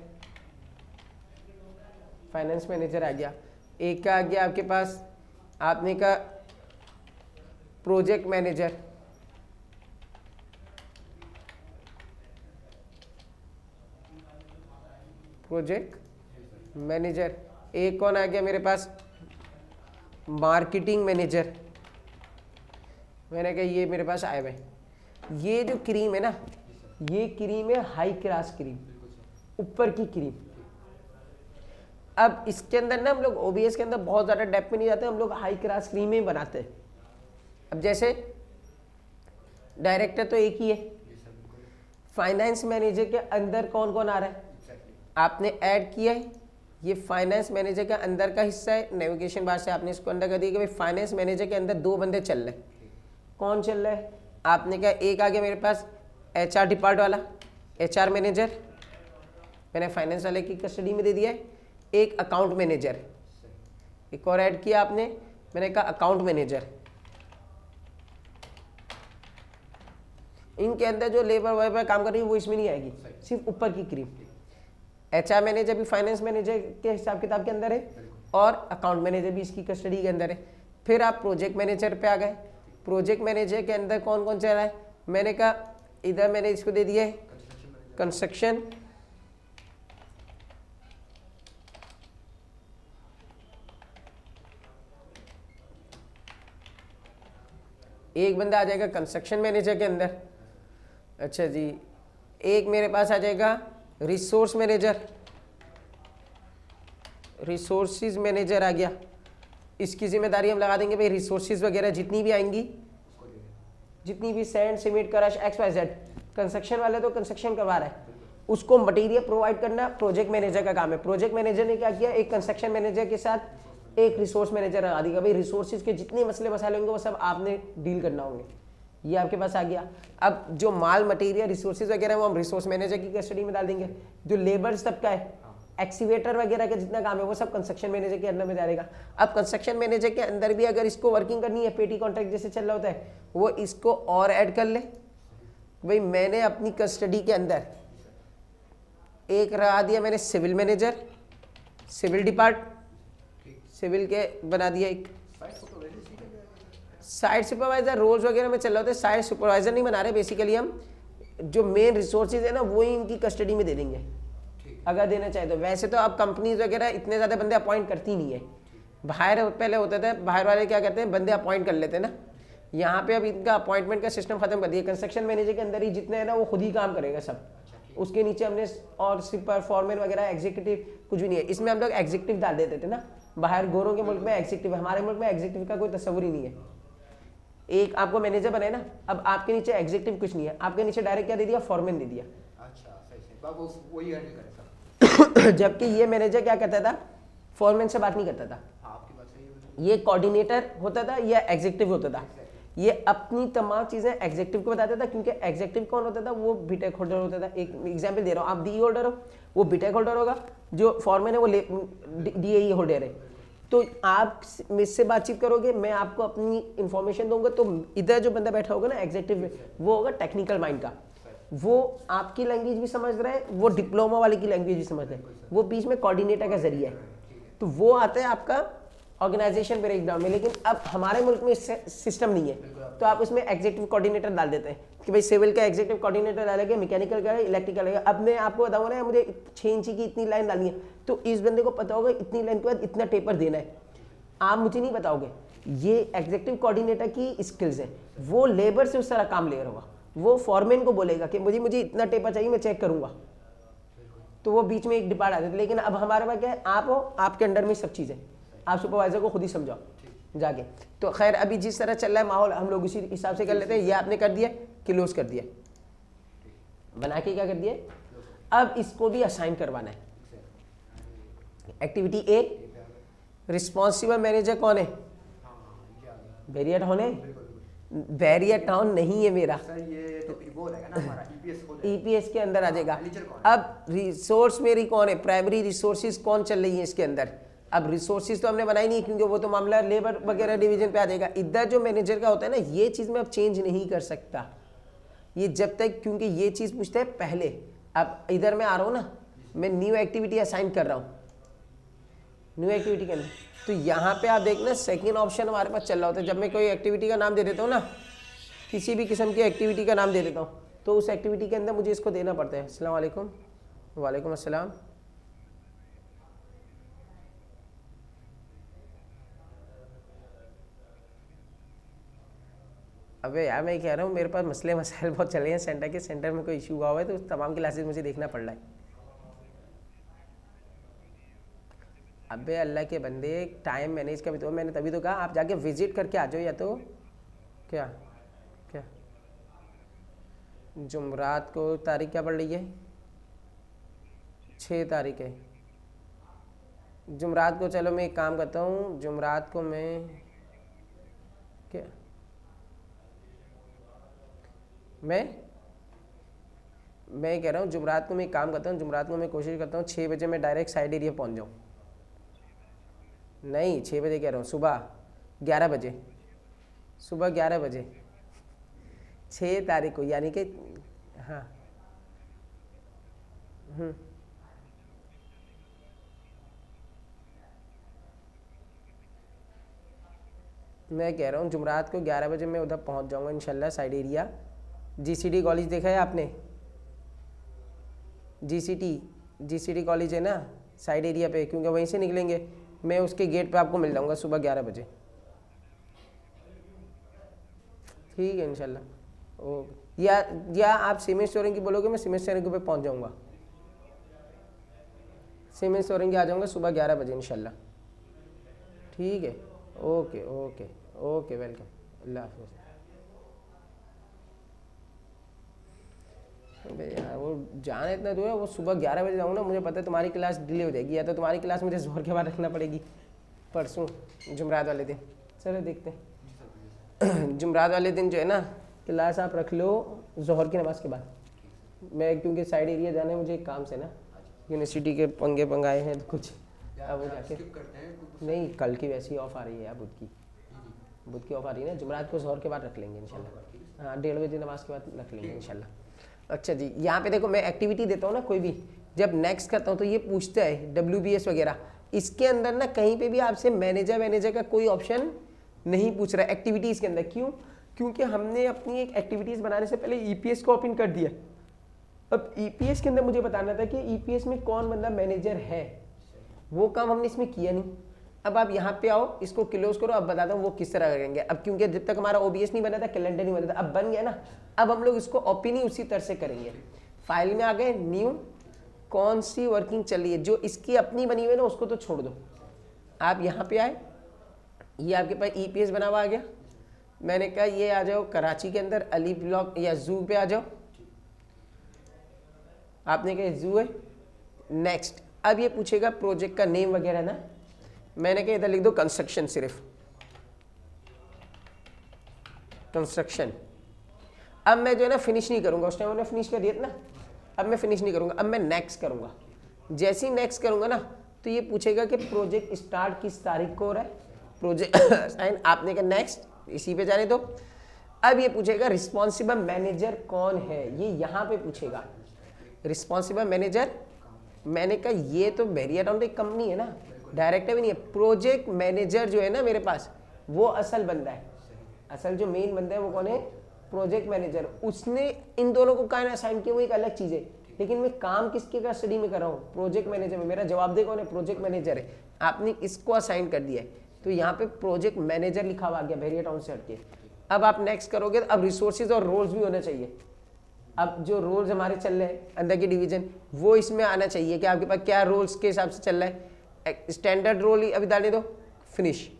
फाइनेंस मैनेजर आ गया। एक का आ गया आपके पास, आपने कहा प्रोजेक्ट मैनेजर, प्रोजेक्ट मैनेजर। एक कौन आ गया मेरे पास, मार्केटिंग मैनेजर। मैंने कहा ये मेरे पास आए हुए। ये जो क्रीम है ना, ये क्रीम है हाई क्लास क्रीम, ऊपर की क्रीम। अब इसके अंदर ना हम लोग OBS के अंदर बहुत ज़्यादा डेप्थ में नहीं जाते, हम लोग हाई क्लास क्रीम ही बनाते हैं। अब जैसे डायरेक्टर तो एक ही है, फाइनेंस मैनेजर के अंदर कौन कौन आ रहा है, आपने ऐड किया है, ये फाइनेंस मैनेजर के अंदर का हिस्सा है। नेविगेशन बार से आपने इसको अंदर कर दिया कि भाई फाइनेंस मैनेजर के अंदर दो बंदे चल रहे हैं। कौन चल रहा है, आपने कहा एक आ गया मेरे पास HR डिपार्ट वाला, HR मैनेजर, मैंने फाइनेंस वाले की कस्टडी में दे दिया है। एक अकाउंट मैनेजर, एक और ऐड किया आपने, मैंने कहा अकाउंट मैनेजर। इनके अंदर जो लेबर वेबर काम कर रही है वो इसमें नहीं आएगी, सिर्फ ऊपर की क्रीम। HR मैनेजर भी फाइनेंस मैनेजर के हिसाब किताब के अंदर है और अकाउंट मैनेजर भी इसकी कस्टडी के अंदर है। फिर आप प्रोजेक्ट मैनेजर पे आ गए। प्रोजेक्ट मैनेजर के अंदर कौन कौन चल रहा है, मैंने कहा इधर मैंने इसको दे दिया है कंस्ट्रक्शन, एक बंदा आ जाएगा कंस्ट्रक्शन मैनेजर के अंदर। अच्छा जी, एक मेरे पास आ जाएगा रिसोर्स मैनेजर, रिसोर्सिस मैनेजर आ गया। इसकी जिम्मेदारी हम लगा देंगे भाई रिसोर्सिस वगैरह जितनी भी आएंगी, जितनी भी sand cement crush XYZ, construction वाले तो कंस्ट्रक्शन करवा रहा है, उसको मटेरियल प्रोवाइड करना प्रोजेक्ट मैनेजर का काम है। प्रोजेक्ट मैनेजर ने क्या किया, एक कंस्ट्रक्शन मैनेजर के साथ एक रिसोर्स मैनेजर लगा दिया, भाई रिसोर्सिस के जितने मसले मसाले होंगे वो सब आपने डील करना होंगे। ये आपके पास आ गया। अब जो माल मटेरियल रिसोर्सेज वगैरह वो हम रिसोर्स मैनेजर की कस्टडी में डाल देंगे। जो लेबर सब का है, एक्सीवेटर वगैरह का जितना काम है वो सब कंस्ट्रक्शन मैनेजर के अंदर में जाएगा। अब कंस्ट्रक्शन मैनेजर के अंदर भी अगर इसको वर्किंग करनी है, पेटी कॉन्ट्रैक्ट जैसे चल रहा होता है, वो इसको और ऐड कर ले। भाई मैंने अपनी कस्टडी के अंदर एक लगा दिया मैंने civil manager, civil depart, civil के बना दिया एक। साइट सुपरवाइजर रोल्स वगैरह में चल रहा होता है, साइट सुपरवाइजर नहीं बना रहे, बेसिकली हम जो मेन रिसोर्सेज है ना वो ही इनकी कस्टडी में दे देंगे अगर देना चाहे तो। वैसे तो अब कंपनीज वगैरह इतने ज़्यादा बंदे अपॉइंट करती नहीं है, बाहर पहले होता था, बाहर वाले क्या करते हैं बंदे अपॉइंट कर लेते हैं ना। यहाँ पे अब इनका अपॉइंटमेंट का सिस्टम खत्म कर दिया। कंस्ट्रक्शन मैनेजर के अंदर ही जितने हैं ना वो खुद ही काम करेगा सब, उसके नीचे हमने और सुपर फॉरमैन वगैरह एग्जीक्यूटिव कुछ भी नहीं है। इसमें हम लोग एग्जीक्यूटिव डाल देते थे ना, बाहर गोरों के मुल्क में एग्जीक्यूटिव, हमारे मुल्क में एग्जीक्यूटिव का कोई तस्वुर ही नहीं है। एक आपको मैनेजर बनाए ना, अब आपके नीचे एग्जीक्यूटिव कुछ नहीं है, आपके नीचे डायरेक्ट क्या दे दिया, फॉरमैन दे दिया। अच्छा सही वही हैंडल करेगा। जबकि ये मैनेजर क्या करता था, फॉरमैन से बात नहीं करता था। आपकी बात सही है। ये कोऑर्डिनेटर होता था या एग्जीक्यूटिव होता था, ये अपनी तमाम चीज़ें एग्जीक्यूटिव को बताता था, क्योंकि एग्जीक्यूटिव कौन होता था, वो बीटेक होल्डर होता था। एक एग्जांपल दे रहा हूँ, आप DE होल्डर हो, वो बीटेक होल्डर होगा, जो फॉरमैन है वो DAE होल्डर है। तो आप मुझसे बातचीत करोगे, मैं आपको अपनी इंफॉर्मेशन दूंगा, तो इधर जो बंदा बैठा होगा ना एग्जीक्यूटिव, वो होगा टेक्निकल माइंड का, वो आपकी लैंग्वेज भी समझ रहा है, वो डिप्लोमा वाले की लैंग्वेज भी समझ रहा है, वो बीच में कोऑर्डिनेटर का जरिया है, तो वो आता है आपका ऑर्गेनाइजेशन ब्रेकडाउन में। लेकिन अब हमारे मुल्क में सिस्टम नहीं है, तो आप उसमें एग्जीक्यूटिव कोऑर्डिनेटर डाल देते हैं कि भाई सिविल का एग्जीक्यूटिव कोऑर्डिनेटर डालेंगे, मैकेनिकल का, इलेक्ट्रिकल का। अब मैं आपको बताऊंगा ना, मुझे 6 इंची की इतनी लाइन डालनी है, तो इस बंदे को पता होगा इतनी लाइन के बाद इतना टेपर देना है, आप मुझे नहीं बताओगे। ये एग्जीक्यूटिव कोऑर्डिनेटर की स्किल्स है, वो लेबर से उस तरह काम ले रहा होगा, वो फॉरमैन को बोलेगा कि मुझे इतना टेपर चाहिए, मैं चेक करूंगा, तो वो बीच में एक डिपार्ट आ जाता है। लेकिन अब हमारे पास क्या है, आप हो, आपके अंडर में सब चीज़ें, आप सुपरवाइजर को खुद ही समझाओ जाके। तो खैर अभी जिस तरह चल रहा है माहौल, हम लोग उसी हिसाब से कर लेते हैं। ये आपने कर दिया, क्लोज कर दिया, बना के क्या कर दिया, अब इसको भी असाइन करवाना है। एक्टिविटी ए, रिस्पॉन्सिबल मैनेजर कौन है, बैरियर टाउन है, बैरियर टाउन नहीं है मेरा, सर ये तो वो हो जाएगा ना हमारा ईपीएस हो जाएगा। ईपीएस के अंदर आ जाएगा। मैनेजर कौन है? अब रिसोर्स मेरी कौन है, प्राइमरी रिसोर्सेज कौन चल रही है इसके अंदर। अब रिसोर्सेज तो हमने बनाई नहीं, क्योंकि वो तो मामला लेबर वगैरह डिवीजन पे आ जाएगा। इधर जो मैनेजर का होता है ना, ये चीज़ मैं अब चेंज नहीं कर सकता, ये जब तक, क्योंकि ये चीज़ पूछता है पहले। अब इधर मैं आ रहा हूँ ना, मैं न्यू एक्टिविटी असाइन कर रहा हूँ, न्यू एक्टिविटी के अंदर, तो यहाँ पे आप देखना सेकेंड ऑप्शन हमारे पास चल रहा होता है। जब मैं कोई एक्टिविटी का नाम दे देता हूँ ना, किसी भी किस्म की एक्टिविटी का नाम दे देता हूँ, तो उस एक्टिविटी के अंदर मुझे इसको देना पड़ता है। अस्सलाम वालेकुम, वालेकुम अस्सलाम। अबे यार मैं कह रहा हूँ, मेरे पास मसले मसाइल बहुत चले हैं सेंटर के, सेंटर में कोई इशू हुआ हुआ है, तो तमाम क्लासेस मुझे देखना पड़ रहा है। अबे अल्लाह के बंदे, टाइम मैनेज का भी तो, मैंने तभी तो कहा आप जाके विजिट करके आ जाओ, या तो क्या क्या जुमरात को तारीख क्या पड़ रही है, 6 तारीख है जुमरात को। चलो मैं एक काम करता हूँ, जुमरात को मैं क्या मैं कह रहा हूँ जुमरात को मैं एक काम करता हूँ, जुमरात को मैं कोशिश करता हूँ 6 बजे मैं डायरेक्ट साइड एरिया पहुँच जाऊँ। नहीं 6 बजे कह रहा हूँ, सुबह 11 बजे, सुबह 11 बजे 6 तारीख को, यानी कि हाँ मैं कह रहा हूँ जुमरात को 11 बजे मैं उधर पहुँच जाऊँगा इंशाल्लाह साइड एरिया। जीसीडी कॉलेज देखा है आपने, जीसीडी कॉलेज है ना साइड एरिया पे, क्योंकि वहीं से निकलेंगे, मैं उसके गेट पे आपको मिल जाऊँगा सुबह 11 बजे, ठीक है इंशाल्लाह। ओ या आप सीमेंट स्टोरिंग की बोलोगे, मैं सीमेंट स्टोरिंग पे पहुँच जाऊँगा, सीमेंट स्टोरिंग के आ जाऊँगा सुबह 11 बजे इंशाल्लाह, ठीक है। ओके ओके ओके, वेलकम, अल्लाह हाफ़िज़। अबे यार वो जाना इतना दूर है, वो सुबह 11 बजे जाऊँ ना, मुझे पता है तुम्हारी क्लास डिले हो जाएगी, या तो तुम्हारी क्लास मुझे ज़ोहर के बाद रखना पड़ेगी परसों जुमरात वाले दिन। चलो देखते हैं जुमरात वाले दिन जो है ना क्लास आप रख लो ज़ोहर की नमाज़ के बाद। मैं क्योंकि साइड एरिया जाना है मुझे एक काम से ना, यूनिवर्सिटी के पंगे पंगाए हैं तो कुछ, अब वो जाके नहीं, कल की वैसे ही ऑफ आ रही है यार, बुध की ऑफ आ रही है ना, जुमरात को ज़ोहर के बाद रख लेंगे इंशाल्लाह। हाँ 1:30 बजे नमाज के बाद रख लेंगे इंशाल्लाह। अच्छा जी, यहाँ पे देखो मैं एक्टिविटी देता हूँ ना कोई भी, जब नेक्स्ट करता हूँ तो ये पूछता है WBS वगैरह, इसके अंदर ना कहीं पे भी आपसे मैनेजर का कोई ऑप्शन नहीं पूछ रहा है एक्टिविटीज़ के अंदर। क्यों? क्योंकि हमने अपनी एक एक्टिविटीज़ बनाने से पहले EPS को ओपन कर दिया। अब EPS के अंदर मुझे बताना था कि EPS में कौन बंदा मैनेजर है, वो काम हमने इसमें किया नहीं। अब आप यहाँ पे आओ, इसको क्लोज करो, अब बताता हूँ वो किस तरह करेंगे। अब क्योंकि जब तक हमारा OBS नहीं बना था, कैलेंडर नहीं बना था, अब बन गया ना, अब हम लोग इसको ओपन ही उसी तरह से करेंगे। फाइल में आ गए, न्यू, कौन सी वर्किंग चल रही है, जो इसकी अपनी बनी हुई है ना उसको तो छोड़ दो। आप यहाँ पे आए, ये आपके पास EPS बना हुआ आ गया। मैंने कहा ये आ जाओ कराची के अंदर अली ब्लॉक या जू पे आ जाओ, आपने कहा जू है। नेक्स्ट, अब ये पूछेगा प्रोजेक्ट का नेम वगैरह ना, मैंने कहा इधर लिख दो कंस्ट्रक्शन, सिर्फ कंस्ट्रक्शन। अब मैं जो है ना फिनिश नहीं करूंगा, उस टाइम मैंने फिनिश कर दिया था ना, अब मैं फिनिश नहीं करूंगा, अब मैं नेक्स्ट करूंगा। जैसे ही नेक्स्ट करूंगा ना तो ये पूछेगा कि प्रोजेक्ट स्टार्ट किस तारीख को हो रहा है, प्रोजेक्ट साइन, आपने कहा नेक्स्ट, इसी पे जाने दो। अब ये पूछेगा रिस्पॉन्सिबल मैनेजर कौन है, ये यहाँ पे पूछेगा रिस्पॉन्सिबल मैनेजर। मैंने कहा ये तो वेरिएट एक कंपनी है ना, डायरेक्टर भी नहीं है। प्रोजेक्ट मैनेजर जो है ना मेरे पास, वो असल बंदा है, असल जो मेन बंदा है वो कौन है, प्रोजेक्ट मैनेजर। उसने इन दोनों को कहाँ असाइन किया, वो एक अलग चीज़ है, लेकिन मैं काम किसके का स्टडी में कर रहा हूँ, प्रोजेक्ट मैनेजर में। मेरा जवाबदेह कौन है, प्रोजेक्ट मैनेजर है। आपने इसको असाइन कर दिया है, तो यहाँ पे प्रोजेक्ट मैनेजर लिखा हुआ आ गया वेरिएट से हटके। अब आप नेक्स्ट करोगे, अब रिसोर्सेज और रोल्स भी होने चाहिए। अब जो रोल्स हमारे चल रहे हैं अंदर की डिवीजन, वो इसमें आना चाहिए कि आपके पास क्या रोल्स के हिसाब से चल रहा है। स्टैंडर्ड रोल ही अभी डालने दो, फिनिश।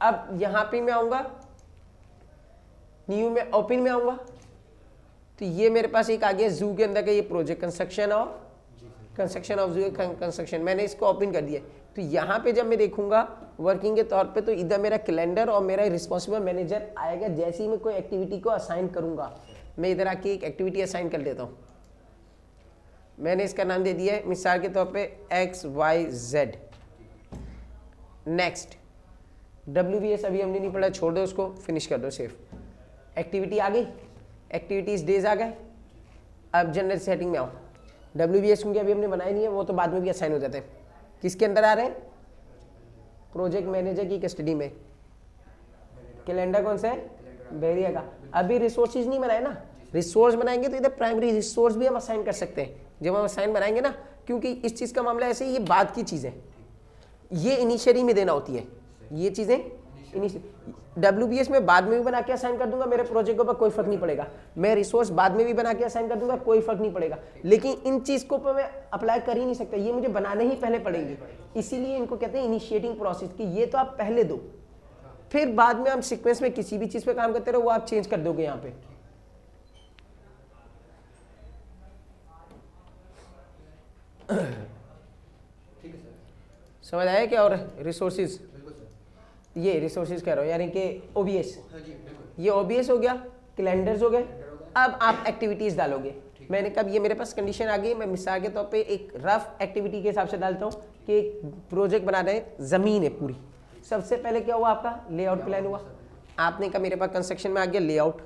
अब यहाँ पे मैं आऊँगा, न्यू में ओपन में आऊँगा, तो ये मेरे पास एक आ गया जू के अंदर का ये प्रोजेक्ट कंस्ट्रक्शन ऑफ जू कंस्ट्रक्शन, मैंने इसको ओपन कर दिया। तो यहाँ पे जब मैं देखूंगा वर्किंग के तौर पे, तो इधर मेरा कैलेंडर और मेरा रिस्पॉन्सिबल मैनेजर आएगा। जैसे ही मैं कोई एक्टिविटी को असाइन करूंगा, मैं इधर आके एक एक्टिविटी असाइन कर देता हूँ। मैंने इसका नाम दे दिया है मिसाल के तौर पे XYZ। नेक्स्ट WBS अभी हमने नहीं पढ़ा, छोड़ दो उसको, फिनिश कर दो, सेव। एक्टिविटी आ गई, एक्टिविटीज डेज आ गए। अब जनरल सेटिंग में आओ। WBS क्योंकि अभी हमने बनाया नहीं है, वो तो बाद में भी असाइन हो जाते हैं। किसके अंदर आ रहे हैं, प्रोजेक्ट मैनेजर की कस्टडी में। कैलेंडर कौन सा है, वेरिया का। अभी रिसोर्सेज नहीं बनाए ना, रिसोर्स बनाएंगे तो इधर प्राइमरी रिसोर्स भी हम असाइन कर सकते हैं जब हम असाइन बनाएंगे ना, क्योंकि इस चीज़ का मामला ऐसे ही, ये बाद की चीज़ है, ये इनिशियली में देना होती है ये चीज़ें। WBS में बाद में भी बना के असाइन कर दूंगा, मेरे प्रोजेक्ट पर कोई फर्क नहीं पड़ेगा। मैं रिसोर्स बाद में भी बना के असाइन कर दूंगा, कोई फर्क नहीं पड़ेगा। लेकिन इन चीज़ को पर मैं अप्लाई कर ही नहीं सकता, ये मुझे बनाने ही पहले पड़ेंगे। इसीलिए इनको कहते हैं इनिशिएटिंग प्रोसेस, कि ये तो आप पहले दो, फिर बाद में हम सीक्वेंस में किसी भी चीज़ पे काम करते रहो, वो आप चेंज कर दोगे यहाँ पे। ठीक है सर, समझ आया क्या। और रिसोर्सेज, बिल्कुल सर। ये रिसोर्सेज कह रहा हूँ, यानी कि OBS, हाँ जी बिल्कुल। ये OBS हो गया, कैलेंडर्स हो गए। कैलेंडर हो गया। अब आप एक्टिविटीज़ डालोगे। मैंने कब, ये मेरे पास कंडीशन आ गई, मैं मिसाल के तौर पे एक रफ एक्टिविटी के हिसाब से डालता हूँ कि एक प्रोजेक्ट बना रहे हैं, ज़मीन है पूरी। सबसे पहले क्या हुआ, आपका लेआउट प्लान हुआ। आपने कहा मेरे पास कंस्ट्रक्शन में आ गया लेआउट,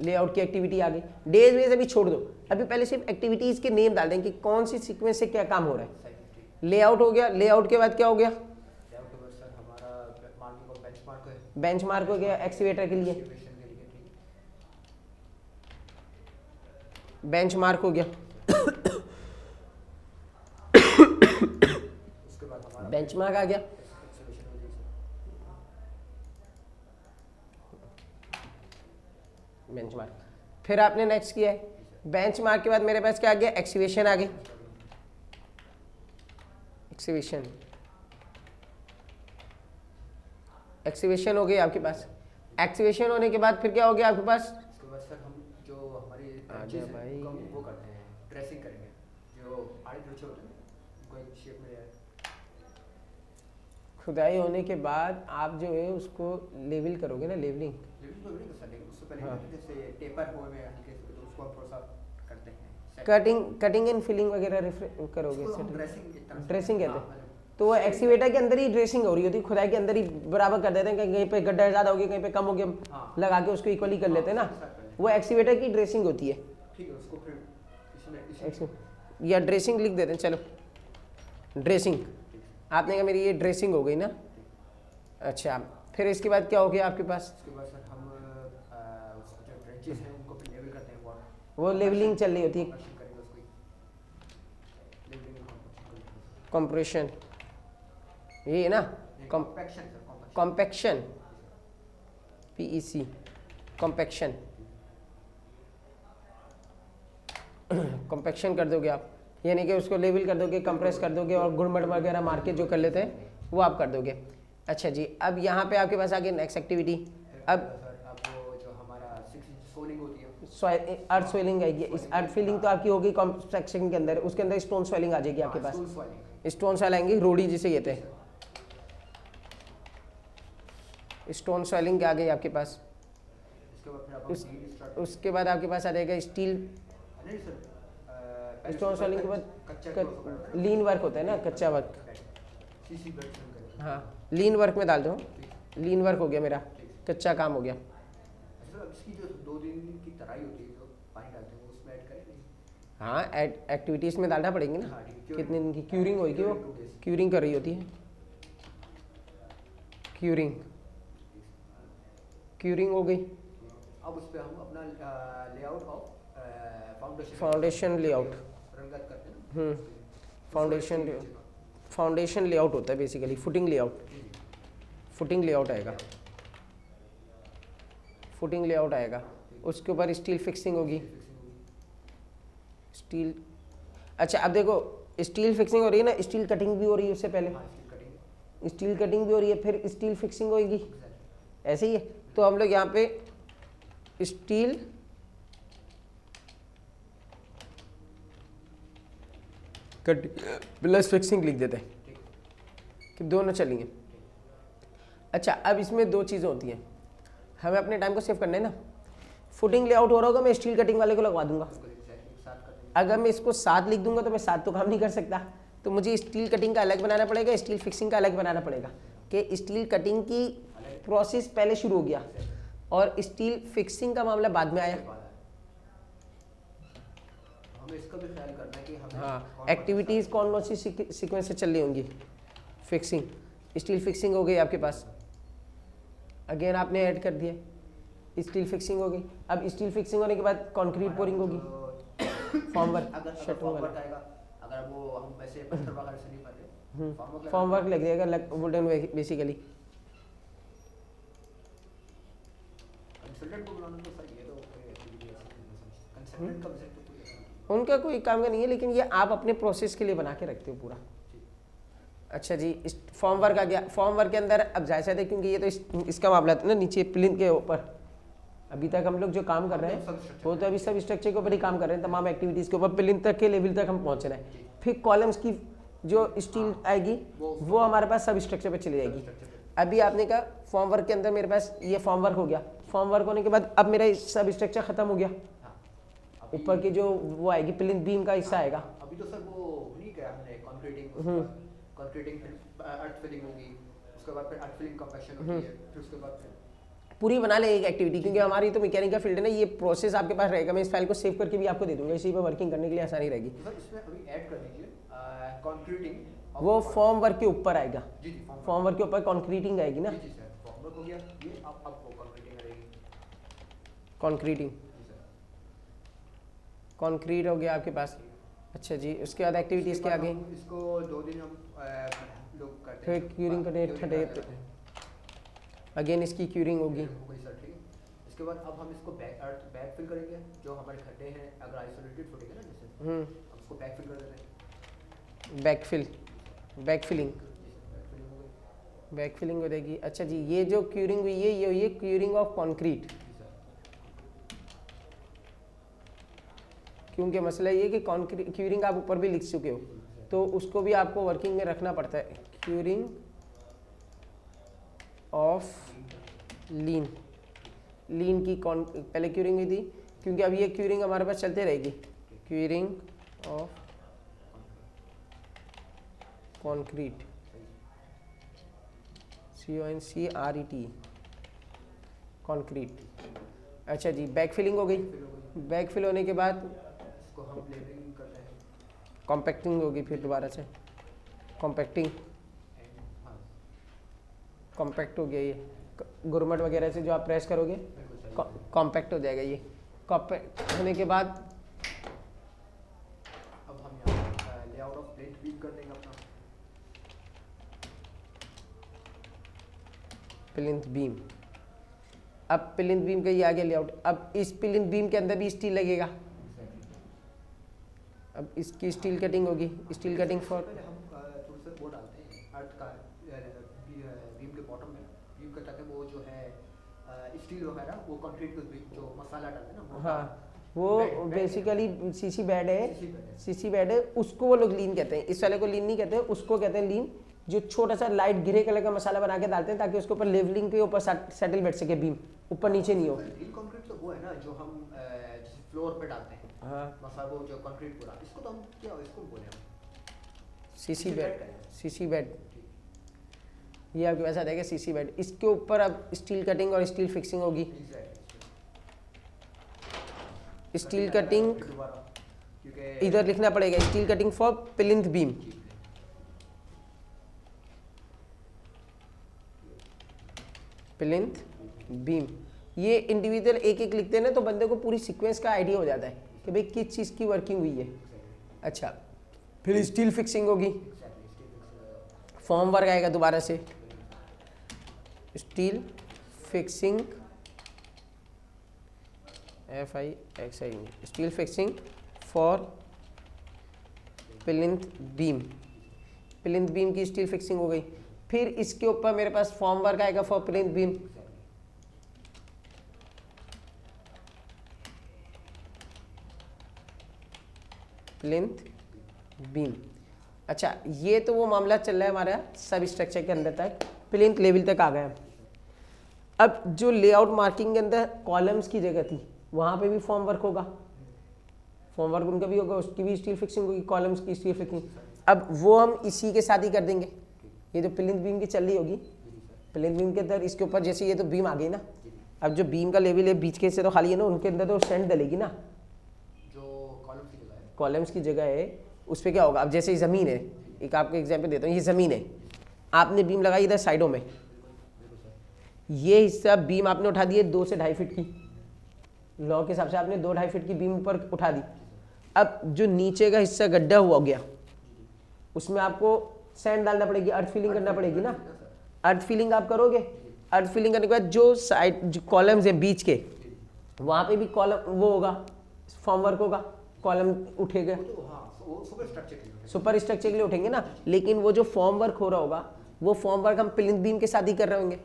लेआउट की एक्टिविटी आ गई। डेज वेज अभी छोड़ दो, अभी पहले सिर्फ एक्टिविटीज़ के नेम डाल दें कि कौन सी सीक्वेंस से क्या काम हो रहा है। लेआउट हो गया, लेआउट के बाद क्या हो गया, सर हमारा मार्किंग और बेंचमार्क है, बेंचमार्क हो गया एक्सीवेटर के लिए, एक्टिवेशन के लिए, ठीक है। बेंचमार्क हो गया। उसके बाद हमारा बेंचमार्क आ गया। एक्टिवेशन हो जाएगी बेंचमार्क, फिर आपने नेक्स्ट किया है। बेंचमार्क के बाद मेरे पास क्या आ गया, एक्सीवेशन आ गई। एक्सीवेशन, एक्सीवेशन हो गई आपके पास। एक्सीवेशन होने के बाद फिर क्या हो गया आपके पास, उसके बाद सर हम जो हमारी आ चीज़ गया है, भाई। उनको हम वो करते हैं, ड्रेसिंग करेंगे, जो आड़े तिरछे होते हैं कोई शेप में जाए। खुदाई होने के बाद आप जो है उसको लेवल करोगे ना, लेवलिंग। लेकिन तो नहीं कर सकते, उससे पहले हाँ। जैसे टेपर हुए में हल्के से, तो उसको हम थोड़ा सा करते हैं set। कटिंग एंड फिलिंग वगैरह करोगे, उसको हम setting। ड्रेसिंग एक तरह से- ड्रेसिंग कहते हाँ, हैं। तो वो एक्सीवेटर के अंदर ही ड्रेसिंग हो रही होती है, खुदाई के अंदर ही बराबर कर देते हैं, कहीं पे गड्ढा ज़्यादा हो गया, कहीं पे कम हो गया, हाँ। लगा के उसको इक्वली कर लेते हैं ना, उसके साथ कर लेते वो एक्सीवेटर की ड्रेसिंग होती है। हैं। ठीक है, उसको फिर इसमें या ड्रेसिंग लिख देते हैं, चलो ड्रेसिंग। आपने कहा मेरी ये ड्रेसिंग हो गई ना, अच्छा। फिर इसके बाद क्या हो गया आपके पास, उसके बाद सर हम उसको जो ब्रांचेस हैं उनको फिर लेवल करते हैं, वो लेवलिंग चल रही होती है, कंप्रेशन करेंगे उसको, लेवलिंग और कंप्रेशन कंप्रेशन, ये है ना, compaction sir, compaction. Compaction, PEC, compaction. Compaction कर दोगे आप, यानी कि उसको लेवल कर दोगे, कंप्रेस कर दोगे, और गुड़मट वगैरह मार के जो कर लेते हैं वो आप कर दोगे। अच्छा जी, अब यहाँ पे आपके पास आ गया नेक्स्ट एक्टिविटी। अब सर अब वो जो हमारा 6 इंच सोलिंग होती है, अर्थ सोइलिंग आएगी। इस अर्थ फिलिंग तो आपकी होगी कॉम्पैक्शन के अंदर, उसके अंदर स्टोन सोइलिंग आ जाएगी आपके पास। Stone soiling. स्टोन सॉइल आएंगी, रोड़ी जिसे कहते हैं, स्टोन सॉइलिंग आ गई आपके पास। इसके बाद फिर आप उस- हीट स्टार्ट, उसके बाद आपके पास आ जाएगा स्टील, नहीं सर स्टोन सॉलिंग के बाद लीन वर्क होता है ना, कच्चा वर्क। सीसी बेड हम करेंगे। हाँ, लीन वर्क में डाल दो। लीन वर्क हो गया मेरा, कच्चा काम हो गया। अच्छा, अब इसकी जो 2 दिन की तराई होती है, जो पानी डालते हैं, वो उसमें ऐड करें नहीं? हाँ, एक्टिविटीज़ में डालना पड़ेंगे ना। हाँ, ठीक है। कितने दिन की क्यूरिंग होगी, वो 2 days। क्यूरिंग कर रही होती है। क्यूरिंग क्यूरिंग हो गई। अब उस पे हम अपना लेआउट ऑफ फाउंडेशन लेआउट। रंगत करते हैं ना। फाउंडेशन लेआउट होता है basically, footing layout. Footing layout आएगा, फुटिंग लेआउट आएगा। उसके ऊपर स्टील फिक्सिंग होगी। स्टील, अच्छा अब देखो, स्टील फिक्सिंग हो रही है ना, स्टील कटिंग भी हो रही है उससे पहले। स्टील कटिंग भी हो रही है, फिर स्टील फिक्सिंग होगी, ऐसे ही है। तो हम लोग यहाँ पे स्टील कट प्लस फिक्सिंग लिख देते हैं कि दोनों चलेंगे। अच्छा, अब इसमें 2 चीज़ें होती हैं, हमें अपने टाइम को सेव करना है ना। फुटिंग लेआउट हो रहा होगा, मैं स्टील कटिंग वाले को लगवा दूंगा। अगर मैं इसको साथ लिख दूंगा तो मैं साथ तो काम नहीं कर सकता, तो मुझे स्टील कटिंग का अलग बनाना पड़ेगा, स्टील फिक्सिंग का अलग बनाना पड़ेगा। कि स्टील कटिंग की प्रोसेस पहले शुरू हो गया और स्टील फिक्सिंग का मामला बाद में आया। हमें इसका भी ख्याल करना है कि हमें हाँ, एक्टिविटीज़ कौन सी सीक्वेंस से चल रही होंगी। फिक्सिंग, स्टील फिक्सिंग हो गई आपके पास, अगेन आपने ऐड कर दिया, स्टील फिक्सिंग हो गई। अब स्टील फिक्सिंग होने के बाद कंक्रीट पोरिंग होगी, फॉर्म वर्क, शटरिंग वाला। अगर वो हम वैसे पत्थर वगैरह से नहीं पाते, फॉर्म वर्क लग जाएगा, वुडन बेसिकली। कंसल्टेंट को बुलाना तो सही है, तो कंसल्टेंट का विजिट तो कोई है। उनका कोई काम का नहीं है, लेकिन ये आप अपने प्रोसेस के लिए बना के रखते हो पूरा। अच्छा जी, फॉर्म वर्क आ गया। फॉर्म वर्क के अंदर अब जायजा थे, क्योंकि ये तो इसका मामला था ना, नीचे प्लिंथ के ऊपर। अभी तक हम लोग जो काम कर रहे हैं वो तो अभी सब स्ट्रक्चर के ऊपर ही काम कर रहे हैं, तमाम एक्टिविटीज़ के ऊपर, प्लिंथ तक के लेवल तक हम पहुँच रहे हैं। फिर कॉलम्स की जो स्टील आएगी वो हमारे पास सब स्ट्रक्चर पे चली जाएगी। अभी आपने कहा फॉर्म वर्क के अंदर मेरे पास ये फॉर्म वर्क हो गया। फॉर्म वर्क होने के बाद अब मेरा सब स्ट्रक्चर खत्म हो गया। ऊपर की जो वो आएगी प्लिंथ बीम का हिस्सा आएगा। अभी तो सर वो नहीं किया हमने, कंक्रीटिंग अर्थ फिलिंग होगी, उसके बाद फिर अर्थ फिलिंग कंपैक्शन होती है, फिर उसके बाद फिर पूरी बना ले एक एक्टिविटी, क्योंकि हमारी तो मैकेनिकल फील्ड है ना, ये प्रोसेस आपके पास रहेगा। मैं इस फाइल को सेव करके भी आपको दे दूंगा, इसी पे वर्किंग करने के लिए आसानी रहेगी। सर इसमें अभी ऐड कर दीजिए कंक्रीटिंग। वो फॉर्म वर्क के ऊपर आएगा। जी जी, फॉर्म वर्क के ऊपर कंक्रीटिंग आएगी ना। जी जी सर, फॉर्म वर्क हो गया, ये अब वो कंक्रीटिंग आएगी। कंक्रीटिंग, जी सर, कंक्रीट हो गया आपके पास। अच्छा जी, उसके बाद एक्टिविटीज़ के आगे इसको 2 दिन हम लोग करते फिर क्यूरिंग करने ठंडे, अगेन इसकी क्यूरिंग होगी। हो गई सर, ठीक है। इसके बाद अब हम इसको बैक फिल करेंगे, जो हमारे खड्डे हैं, अगर आइसोलेटेड फुटेंगे ना जैसे, हम उसको बैक फिल कर देते हैं। बैकफिल, बैकफिलिंग, बैक फिलिंग हो गई। बैकफिलिंग हो जाएगी। अच्छा जी, ये जो क्यूरिंग हुई है ये हुई है क्यूरिंग ऑफ कंक्रीट। जी सर, क्योंकि मसला ये है कि कंक्रीट क्यूरिंग आप ऊपर भी लिख चुके हो, तो उसको भी आपको वर्किंग में रखना पड़ता है। क्यूरिंग ऑफ लीन, लीन की पहले क्यूरिंग हुई थी, क्योंकि अब ये क्यूरिंग हमारे पास चलते रहेगी। Curing of concrete, CONCRET, concrete. अच्छा जी, बैकफिलिंग हो गई। बैकफिल होने के बाद इसको हम लेवलिंग करते हैं कॉम्पैक्टिंग होगी, फिर दोबारा से कॉम्पैक्टिंग, एंड हाँ कॉम्पैक्ट हो गया। ये गुरमट वगैरह से जो आप प्रेस करोगे बिल्कुल सही। कॉम्पैक्ट हो जाएगा। ये कॉम्पैक्ट होने के बाद अब हम यहाँ लेआउट ऑफ प्लेट बीम कर देंगे अपना। प्लिंथ बीम, अब प्लिंथ बीम का ये आ गया लेआउट। अब इस प्लिंथ बीम के अंदर भी स्टील लगेगा। अब इसकी स्टील कटिंग होगी, स्टील कटिंग फॉर पहले हम थोड़ा सा वो डालते हैं अर्थ का बीम के बॉटम में, बीम का, ताकि वो जो है स्टील वगैरह वो कंक्रीट के जो मसाला डालते हैं ना, हाँ, वो बेसिकली सीसी बेड है। CC बेड है। सीसी बेड है, उसको वो लोग लीन कहते हैं। इस वाले को लीन नहीं कहते हैं, उसको कहते हैं लीन। जो छोटा सा लाइट ग्रे कलर का मसाला बना के डालते हैं ताकि उसके ऊपर लेवलिंग के ऊपर सेटल बैठ सके बीम। ऊपर नीचे नहीं हो। ड्रिल कंक्रीट तो वो है ना जो हम जैसे फ्लोर पे डालते हैं, हाँ, मसाला वो जो कंक्रीट पूरा, इसको तो हम क्या इसको बोले हम सीसी CC बेड, बेड का है। सीसी बेड, ये आपके पास आ जाएगा सीसी बेड। इसके ऊपर अब स्टील कटिंग और स्टील फिक्सिंग होगी। स्टील कटिंग क्योंकि इधर लिखना पड़ेगा, steel cutting for plinth beam. Plinth beam, ये इंडिविजुअल एक एक लिखते हैं ना तो बंदे को पूरी सीक्वेंस का आइडिया हो जाता है कि भाई किस चीज़ की वर्किंग हुई है। अच्छा, फिर स्टील फिक्सिंग होगी, फॉर्म वर्क आएगा दोबारा से, steel fixing FIXING, steel fixing for plinth beam. Plinth beam की स्टील फिक्सिंग हो गई। फिर इसके ऊपर मेरे पास फॉर्म वर्क आएगा for plinth beam. Plinth beam. अच्छा, ये तो वो मामला चल रहा है हमारा सब स्ट्रक्चर के अंदर तक, प्लिंथ लेवल तक आ गया। अब जो लेआउट मार्किंग के अंदर कॉलम्स की जगह थी वहाँ पे भी फॉर्म वर्क होगा, फॉर्म वर्क उनका भी होगा, उसकी भी स्टील फिक्सिंग होगी, कॉलम्स की स्टील फिक्सिंग। अब वो हम इसी के साथ ही कर देंगे। ये जो प्लिंथ बीम की चल रही होगी, प्लिंथ बीम के अंदर इसके ऊपर जैसे ये तो बीम आ गई ना, अब जो बीम का लेवल है बीच के से तो खाली है ना, उनके अंदर तो सेंट डलेगी ना, जो कॉलम की जगह है, कॉलम्स की जगह है, उस पर क्या होगा। अब जैसे ज़मीन है, एक आपको एग्जाम्पल देता हूँ, ये ज़मीन है, आपने बीम लगाई इधर साइडों में, ये हिस्सा बीम आपने उठा दी है 2 से 2.5 फीट की, लॉ के हिसाब से आपने 2-2.5 फीट की बीम ऊपर उठा दी। अब जो नीचे का हिस्सा गड्ढा हुआ गया उसमें आपको सैंड डालना पड़ेगी, अर्थ फिलिंग करना पड़ेगी ना। अर्थ फिलिंग आप करोगे, अर्थ फिलिंग करने के बाद जो साइड जो कॉलम्स हैं बीच के, वहाँ पे भी कॉलम वो होगा, फॉर्म वर्क होगा, कॉलम उठेगा, वो सुपर स्ट्रक्चर के लिए सुपर स्ट्रक्चर के लिए उठेंगे ना। लेकिन वो जो फॉर्म वर्क हो रहा होगा वो फॉर्म वर्क हम प्लिंथ बीम के साथ ही कर रहे होंगे।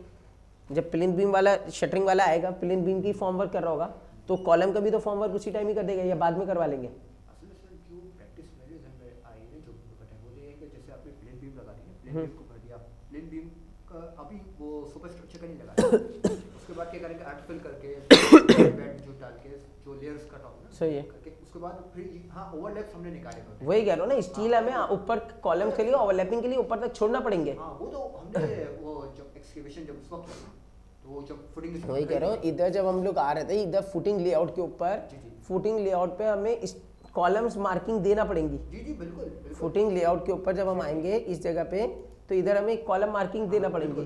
जब प्लिंथ बीम वाला शटरिंग वाला आएगा, प्लिंथ बीम की फॉर्म वर्क कर रहा होगा, तो कॉलम का भी तो फॉर्म वर्क उसी टाइम ही कर देगा या बाद में करवा लेंगे। असल में सर जो प्रैक्टिस मेरे जहन में आई है जो बता है वो ये है कि जैसे आपने प्लेन बीम लगा दी है, प्लेन बीम को कर दिया, प्लेन बीम का अभी वो सुपर स्ट्रक्चर का नहीं लगा उसके बाद क्या करेंगे, आर्ट फिल करके बेड जो डाल के जो लेयर्स कट ऑफ ना सही है, करके उसके बाद फिर हाँ ओवरलैप हमने निकाले होते हैं। वही कह रहा हूँ ना, स्टील हमें ऊपर कॉलम के लिए ओवरलैपिंग के लिए ऊपर तक छोड़ना पड़ेंगे। हाँ वो तो हमने वो जब एक्सकेवेशन जब उस वक्त किया ना, तो वो जब फुटिंग वही कह रहा हूँ, इधर जब हम लोग आ रहे थे इधर फुटिंग लेआउट के ऊपर, फुटिंग लेआउट पे हमें कॉलम्स मार्किंग देना पड़ेंगी। जी जी बिल्कुल बिल्कुल फुटिंग लेआउट के ऊपर जब हम आएंगे इस जगह पे तो इधर हमें कॉलम मार्किंग देना पड़ेगी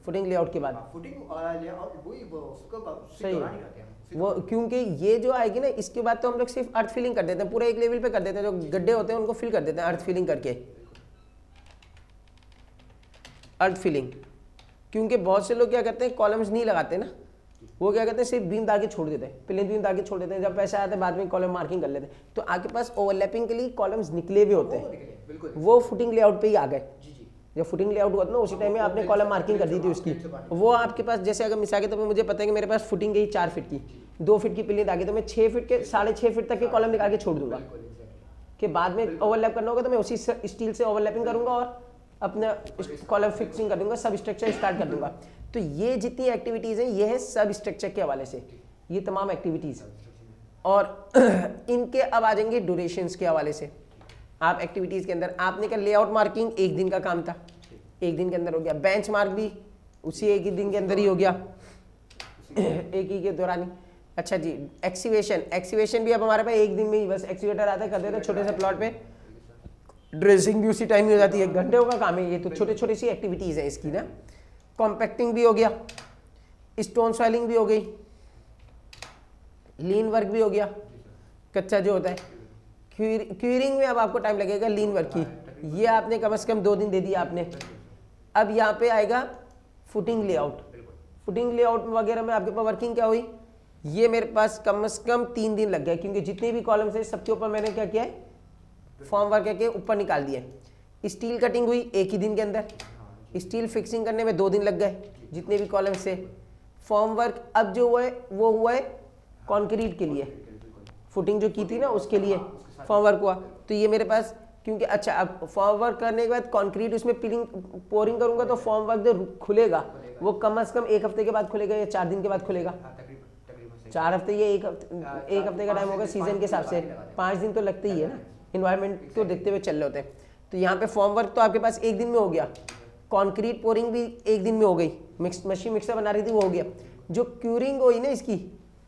फुटिंग लेआउट के बाद। फुटिंग लेआउट वही उसका सही दौरान ही करते हैं वो, क्योंकि ये जो आएगी ना इसके बाद तो हम लोग सिर्फ अर्थ फिलिंग कर देते हैं, पूरा एक लेवल पे कर देते हैं, जो गड्ढे होते हैं उनको फिल कर देते हैं अर्थ फिलिंग करके, अर्थ फिलिंग। क्योंकि बहुत से लोग क्या करते हैं कॉलम्स नहीं लगाते ना, वो क्या करते हैं सिर्फ बीम दागे छोड़ देते हैं, प्लेन बीम दागे छोड़ देते हैं, जब पैसे आते हैं बाद में कॉलम मार्किंग कर लेते हैं। तो आपके पास ओवरलैपिंग के लिए कॉलम्स निकले हुए होते हैं, बिल्कुल वो फुटिंग लेआउट पे ही आ गए। जी जी जब फुटिंग लेआउट हुआ था ना उसी टाइम में आपने कॉलम मार्किंग कर दी थी उसकी, वो आपके पास जैसे अगर मिसाल के तौर पे मुझे पता है कि मेरे पास फुटिंग गई 4 फीट की, 2 फीट की प्लेन आगे, तो मैं 6 फीट के 6.5 फीट तक के कॉलम निकाल के छोड़ दूंगा कि बाद में ओवरलैप करना होगा तो मैं उसी स्टील से ओवरलैपिंग करूंगा और अपना कॉलम फिक्सिंग कर दूंगा, सब स्ट्रक्चर स्टार्ट कर दूंगा। तो ये जितनी एक्टिविटीज़ हैं ये है सब स्ट्रक्चर के हवाले से, ये तमाम एक्टिविटीज़। और इनके अब आ जाएंगे ड्यूरेशंस के हवाले से। आप एक्टिविटीज़ के अंदर आपने क्या लेआउट मार्किंग 1 दिन का काम था, 1 दिन के अंदर हो गया। बेंच मार्क भी उसी 1 ही दिन के अंदर ही हो गया, एक ही के दौरान ही। अच्छा जी, एक्सीवेशन, एक्सीवेशन भी अब हमारे पास 1 दिन में ही बस एक्सीवेटर आता है, कर देते हैं छोटे से प्लॉट पे, ड्रेसिंग भी उसी टाइम ही हो जाती है, 1 घंटे का काम है ये। तो छोटे छोटे सी एक्टिविटीज़ हैं इसकी ना। कॉम्पैक्टिंग भी हो गया, स्टोन सॉइलिंग भी हो गई, लीन वर्क भी हो गया, कच्चा जो होता है। क्यूरिंग में अब आपको टाइम लगेगा लीन वर्क की, ये आपने कम से कम 2 दिन दे दिया आपने। अब यहाँ पे आएगा फुटिंग लेआउट, फुटिंग लेआउट वगैरह में आपके पास वर्किंग क्या हुई, ये मेरे पास कम से कम 3 दिन लग गए, क्योंकि जितने भी कॉलम्स है सबके ऊपर मैंने क्या किया है फॉर्म वर्क करके ऊपर निकाल दिया। स्टील कटिंग हुई 1 ही दिन के अंदर, स्टील फिक्सिंग करने में 2 दिन लग गए जितने भी कॉलम्स से। फॉर्म वर्क अब जो हुआ है वो हुआ है कंक्रीट के लिए, फुटिंग जो की थी ना उसके लिए फॉर्म वर्क हुआ। तो ये मेरे पास क्योंकि अच्छा अब फॉर्म वर्क करने के बाद कंक्रीट उसमें पिलिंग पोरिंग करूंगा तो फॉर्म वर्क जो खुलेगा वो कम से कम 1 हफ्ते के बाद खुलेगा या 4 दिन के बाद खुलेगा? हाँ, तकरीबन सही। 4 हफ्ते या 1 हफ्ते का टाइम होगा सीजन के हिसाब से। 5 दिन तो लगते ही है ना, इन्वायरमेंट को देखते हुए चल रहे होते हैं। तो यहाँ पे फॉर्म वर्क तो आपके पास 1 दिन में हो गया, कंक्रीट पोरिंग भी 1 दिन में हो गई, मशीन मिक्सर बना रही थी वो हो गया। जो क्यूरिंग हुई ना इसकी,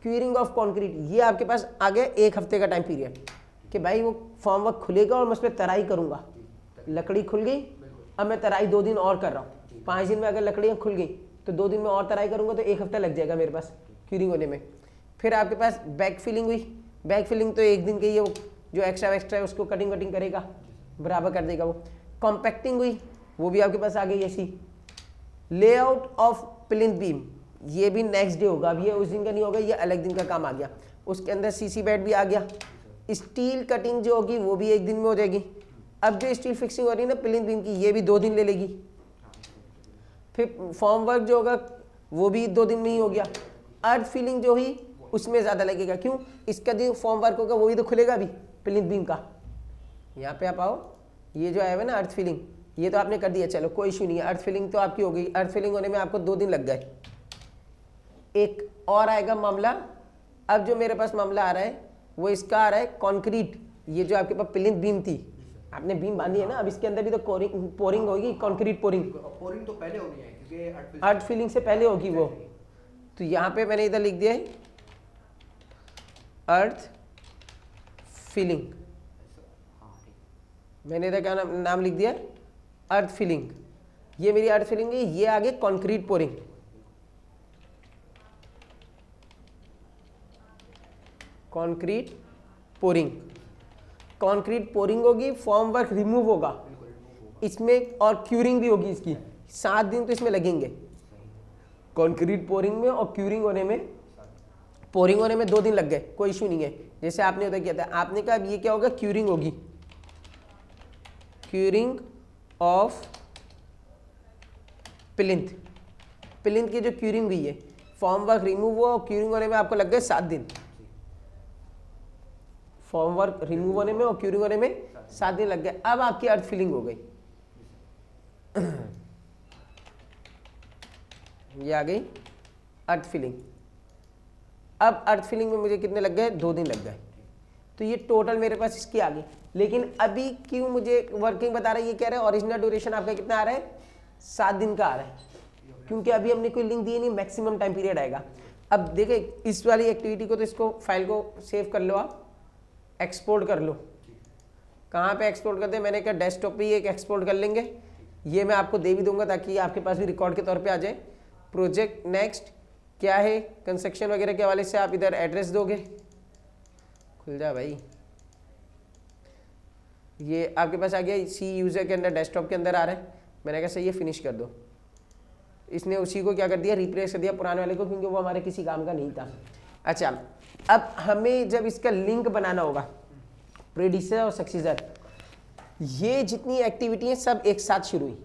क्यूरिंग ऑफ कंक्रीट, ये आपके पास आ गया 1 हफ्ते का टाइम पीरियड कि भाई वो फॉर्म वर्क खुलेगा और मैं उस पर तराई करूँगा। लकड़ी खुल गई, अब मैं तराई 2 दिन और कर रहा हूँ। 5 दिन में अगर लकड़ियाँ खुल गई तो 2 दिन में और तराई करूँगा तो 1 हफ्ता लग जाएगा मेरे पास क्यूरिंग होने में। फिर आपके पास बैक फिलिंग हुई, बैक फिलिंग तो 1 दिन की है, वो जो एक्स्ट्रा है उसको कटिंग वटिंग करेगा, बराबर कर देगा वो। कॉम्पैक्टिंग हुई, वो भी आपके पास आ गई ऐसी। लेआउट ऑफ प्लिंथ बीम, ये भी नेक्स्ट डे होगा, अब ये उस दिन का नहीं होगा, ये अलग दिन का काम आ गया। उसके अंदर सीसी बेड भी आ गया। स्टील कटिंग जो होगी वो भी 1 दिन में हो जाएगी। अब जो स्टील फिक्सिंग हो रही है ना प्लिंथ बीम की, ये भी 2 दिन ले लेगी। फिर फॉर्म वर्क जो होगा वो भी 2 दिन में ही हो गया। अर्थ फिलिंग जो हुई उसमें ज़्यादा लगेगा, क्यों? इसका जो फॉर्म वर्क होगा वो भी तो खुलेगा भी प्लिंथ बीम का। यहाँ पे आप आओ, ये जो आया हुआ ना अर्थ फिलिंग, ये तो आपने कर दिया, चलो कोई इशू नहीं है। अर्थ फिलिंग तो आपकी हो गई, अर्थ फिलिंग होने में आपको 2 दिन लग गए। एक और आएगा मामला, अब जो मेरे पास मामला आ रहा है वो इसका आ रहा है कंक्रीट। ये जो आपके पास प्लिंथ बीम थी, आपने बीम बांधी है ना, अब इसके अंदर भी तो पोरिंग होगी, कंक्रीट पोरिंग। पोरिंग तो पहले होनी है क्योंकि अर्थ फिलिंग से पहले होगी वो। तो यहाँ पे मैंने इधर लिख दिया है अर्थ फिलिंग, मैंने इधर क्या नाम लिख दिया, अर्थ फिलिंग। ये मेरी अर्थ फिलिंग है, ये आगे concrete pouring. Concrete pouring, concrete pouring होगी, फॉर्म वर्क रिमूव होगा इसमें और क्यूरिंग भी होगी इसकी। 7 दिन तो इसमें लगेंगे कंक्रीट पोरिंग में, और क्यूरिंग होने में, पोरिंग होने में 2 दिन लग गए, कोई इशू नहीं है। जैसे आपने उधर किया था, आपने कहा अब ये क्या होगा, क्यूरिंग होगी, क्यूरिंग ऑफ प्लिंथ। प्लिंथ की जो क्यूरिंग हुई है, फॉर्म वर्क रिमूव हुआ और क्यूरिंग होने में आपको लग गए 7 दिन। फॉर्म वर्क रिमूव होने में और क्यूरिंग होने में 7 दिन लग गए। अब आपकी अर्थ फिलिंग हो गई, ये आ गई अर्थ फिलिंग। अब अर्थ फिलिंग में मुझे कितने लग गए, 2 दिन लग गए। तो ये टोटल मेरे पास इसकी आ गई। लेकिन अभी क्यों मुझे वर्किंग बता रहा है, ये कह रहा है ओरिजिनल ड्यूरेशन आपका कितना आ रहा है, 7 दिन का आ रहा है, क्योंकि अभी हमने कोई लिंक दी नहीं, मैक्सिमम टाइम पीरियड आएगा। अब देखे इस वाली एक्टिविटी को, तो इसको फाइल को सेव कर लो, आप एक्सपोर्ट कर लो। कहाँ पे एक्सपोर्ट करते हैं, मैंने कहा डेस्कटॉप पे ही एक एक्सपोर्ट कर लेंगे। ये मैं आपको दे भी दूंगा ताकि आपके पास भी रिकॉर्ड के तौर पे आ जाए। प्रोजेक्ट नेक्स्ट क्या है, कंस्ट्रक्शन वगैरह के हवाले से आप इधर एड्रेस दोगे, खुल जा भाई। ये आपके पास आ गया, सी यूज़र के अंदर डेस्कटॉप के अंदर आ रहा है। मैंने कहा सही है, फिनिश कर दो। इसने उसी को क्या कर दिया, रिप्लेस कर दिया पुराने वाले को, क्योंकि वो हमारे किसी काम का नहीं था। अच्छा, अब हमें जब इसका लिंक बनाना होगा, प्रेडिसर और सक्सीसर, ये जितनी एक्टिविटी है सब एक साथ शुरू हुई,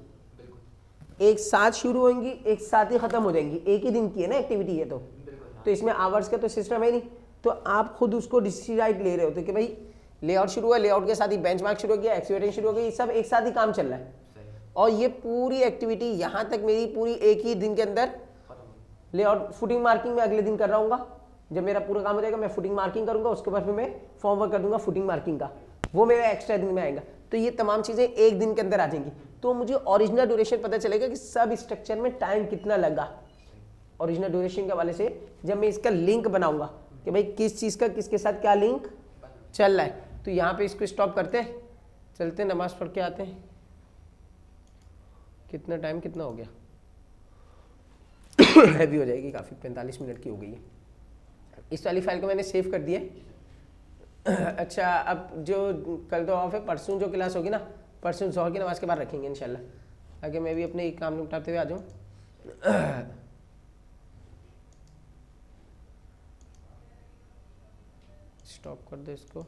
एक साथ शुरू होंगी, एक साथ ही खत्म हो जाएंगी। एक ही दिन की है ना एक्टिविटी है, तो इसमें आवर्स का तो सिस्टम है नहीं। तो आप खुद उसको डिसाइड ले रहे होते कि भाई लेआउट शुरू हुआ, लेआउट के साथ ही बेंचमार्क शुरू हो गया, एक्सीवेटिंग शुरू हो गई, सब एक साथ ही काम चल रहा है। और ये पूरी एक्टिविटी यहाँ तक मेरी पूरी एक ही दिन के अंदर लेआउट, फुटिंग मार्किंग में अगले दिन कर रहा हूँ। जब मेरा पूरा काम हो जाएगा मैं फुटिंग मार्किंग करूंगा, उसके बाद फिर मैं फॉर्म वर्क कर दूंगा फुटिंग मार्किंग का, वो मेरा एक्स्ट्रा दिन में आएगा। तो ये तमाम चीज़ें एक दिन के अंदर आ जाएंगी। तो मुझे ओरिजिनल ड्यूरेशन पता चलेगा कि सब स्ट्रक्चर में टाइम कितना लगा। ओरिजिनल ड्यूरेशन के हवाले से जब मैं इसका लिंक बनाऊंगा कि भाई किस चीज़ का किसके साथ क्या लिंक चल रहा है, तो यहाँ पे इसको स्टॉप करते हैं, चलते हैं नमाज पढ़ के आते हैं। कितना टाइम कितना हो गया, हैवी हो जाएगी काफ़ी, 45 मिनट की हो गई है। इस वाली फाइल को मैंने सेव कर दिया। अच्छा, अब जो कल तो ऑफ है, परसों जो क्लास होगी ना, परसों ज़ोहर की नमाज के बाद रखेंगे इंशाल्लाह, ताकि मैं भी अपने काम निपटाते हुए आ जाऊँ। स्टॉप कर दो इसको।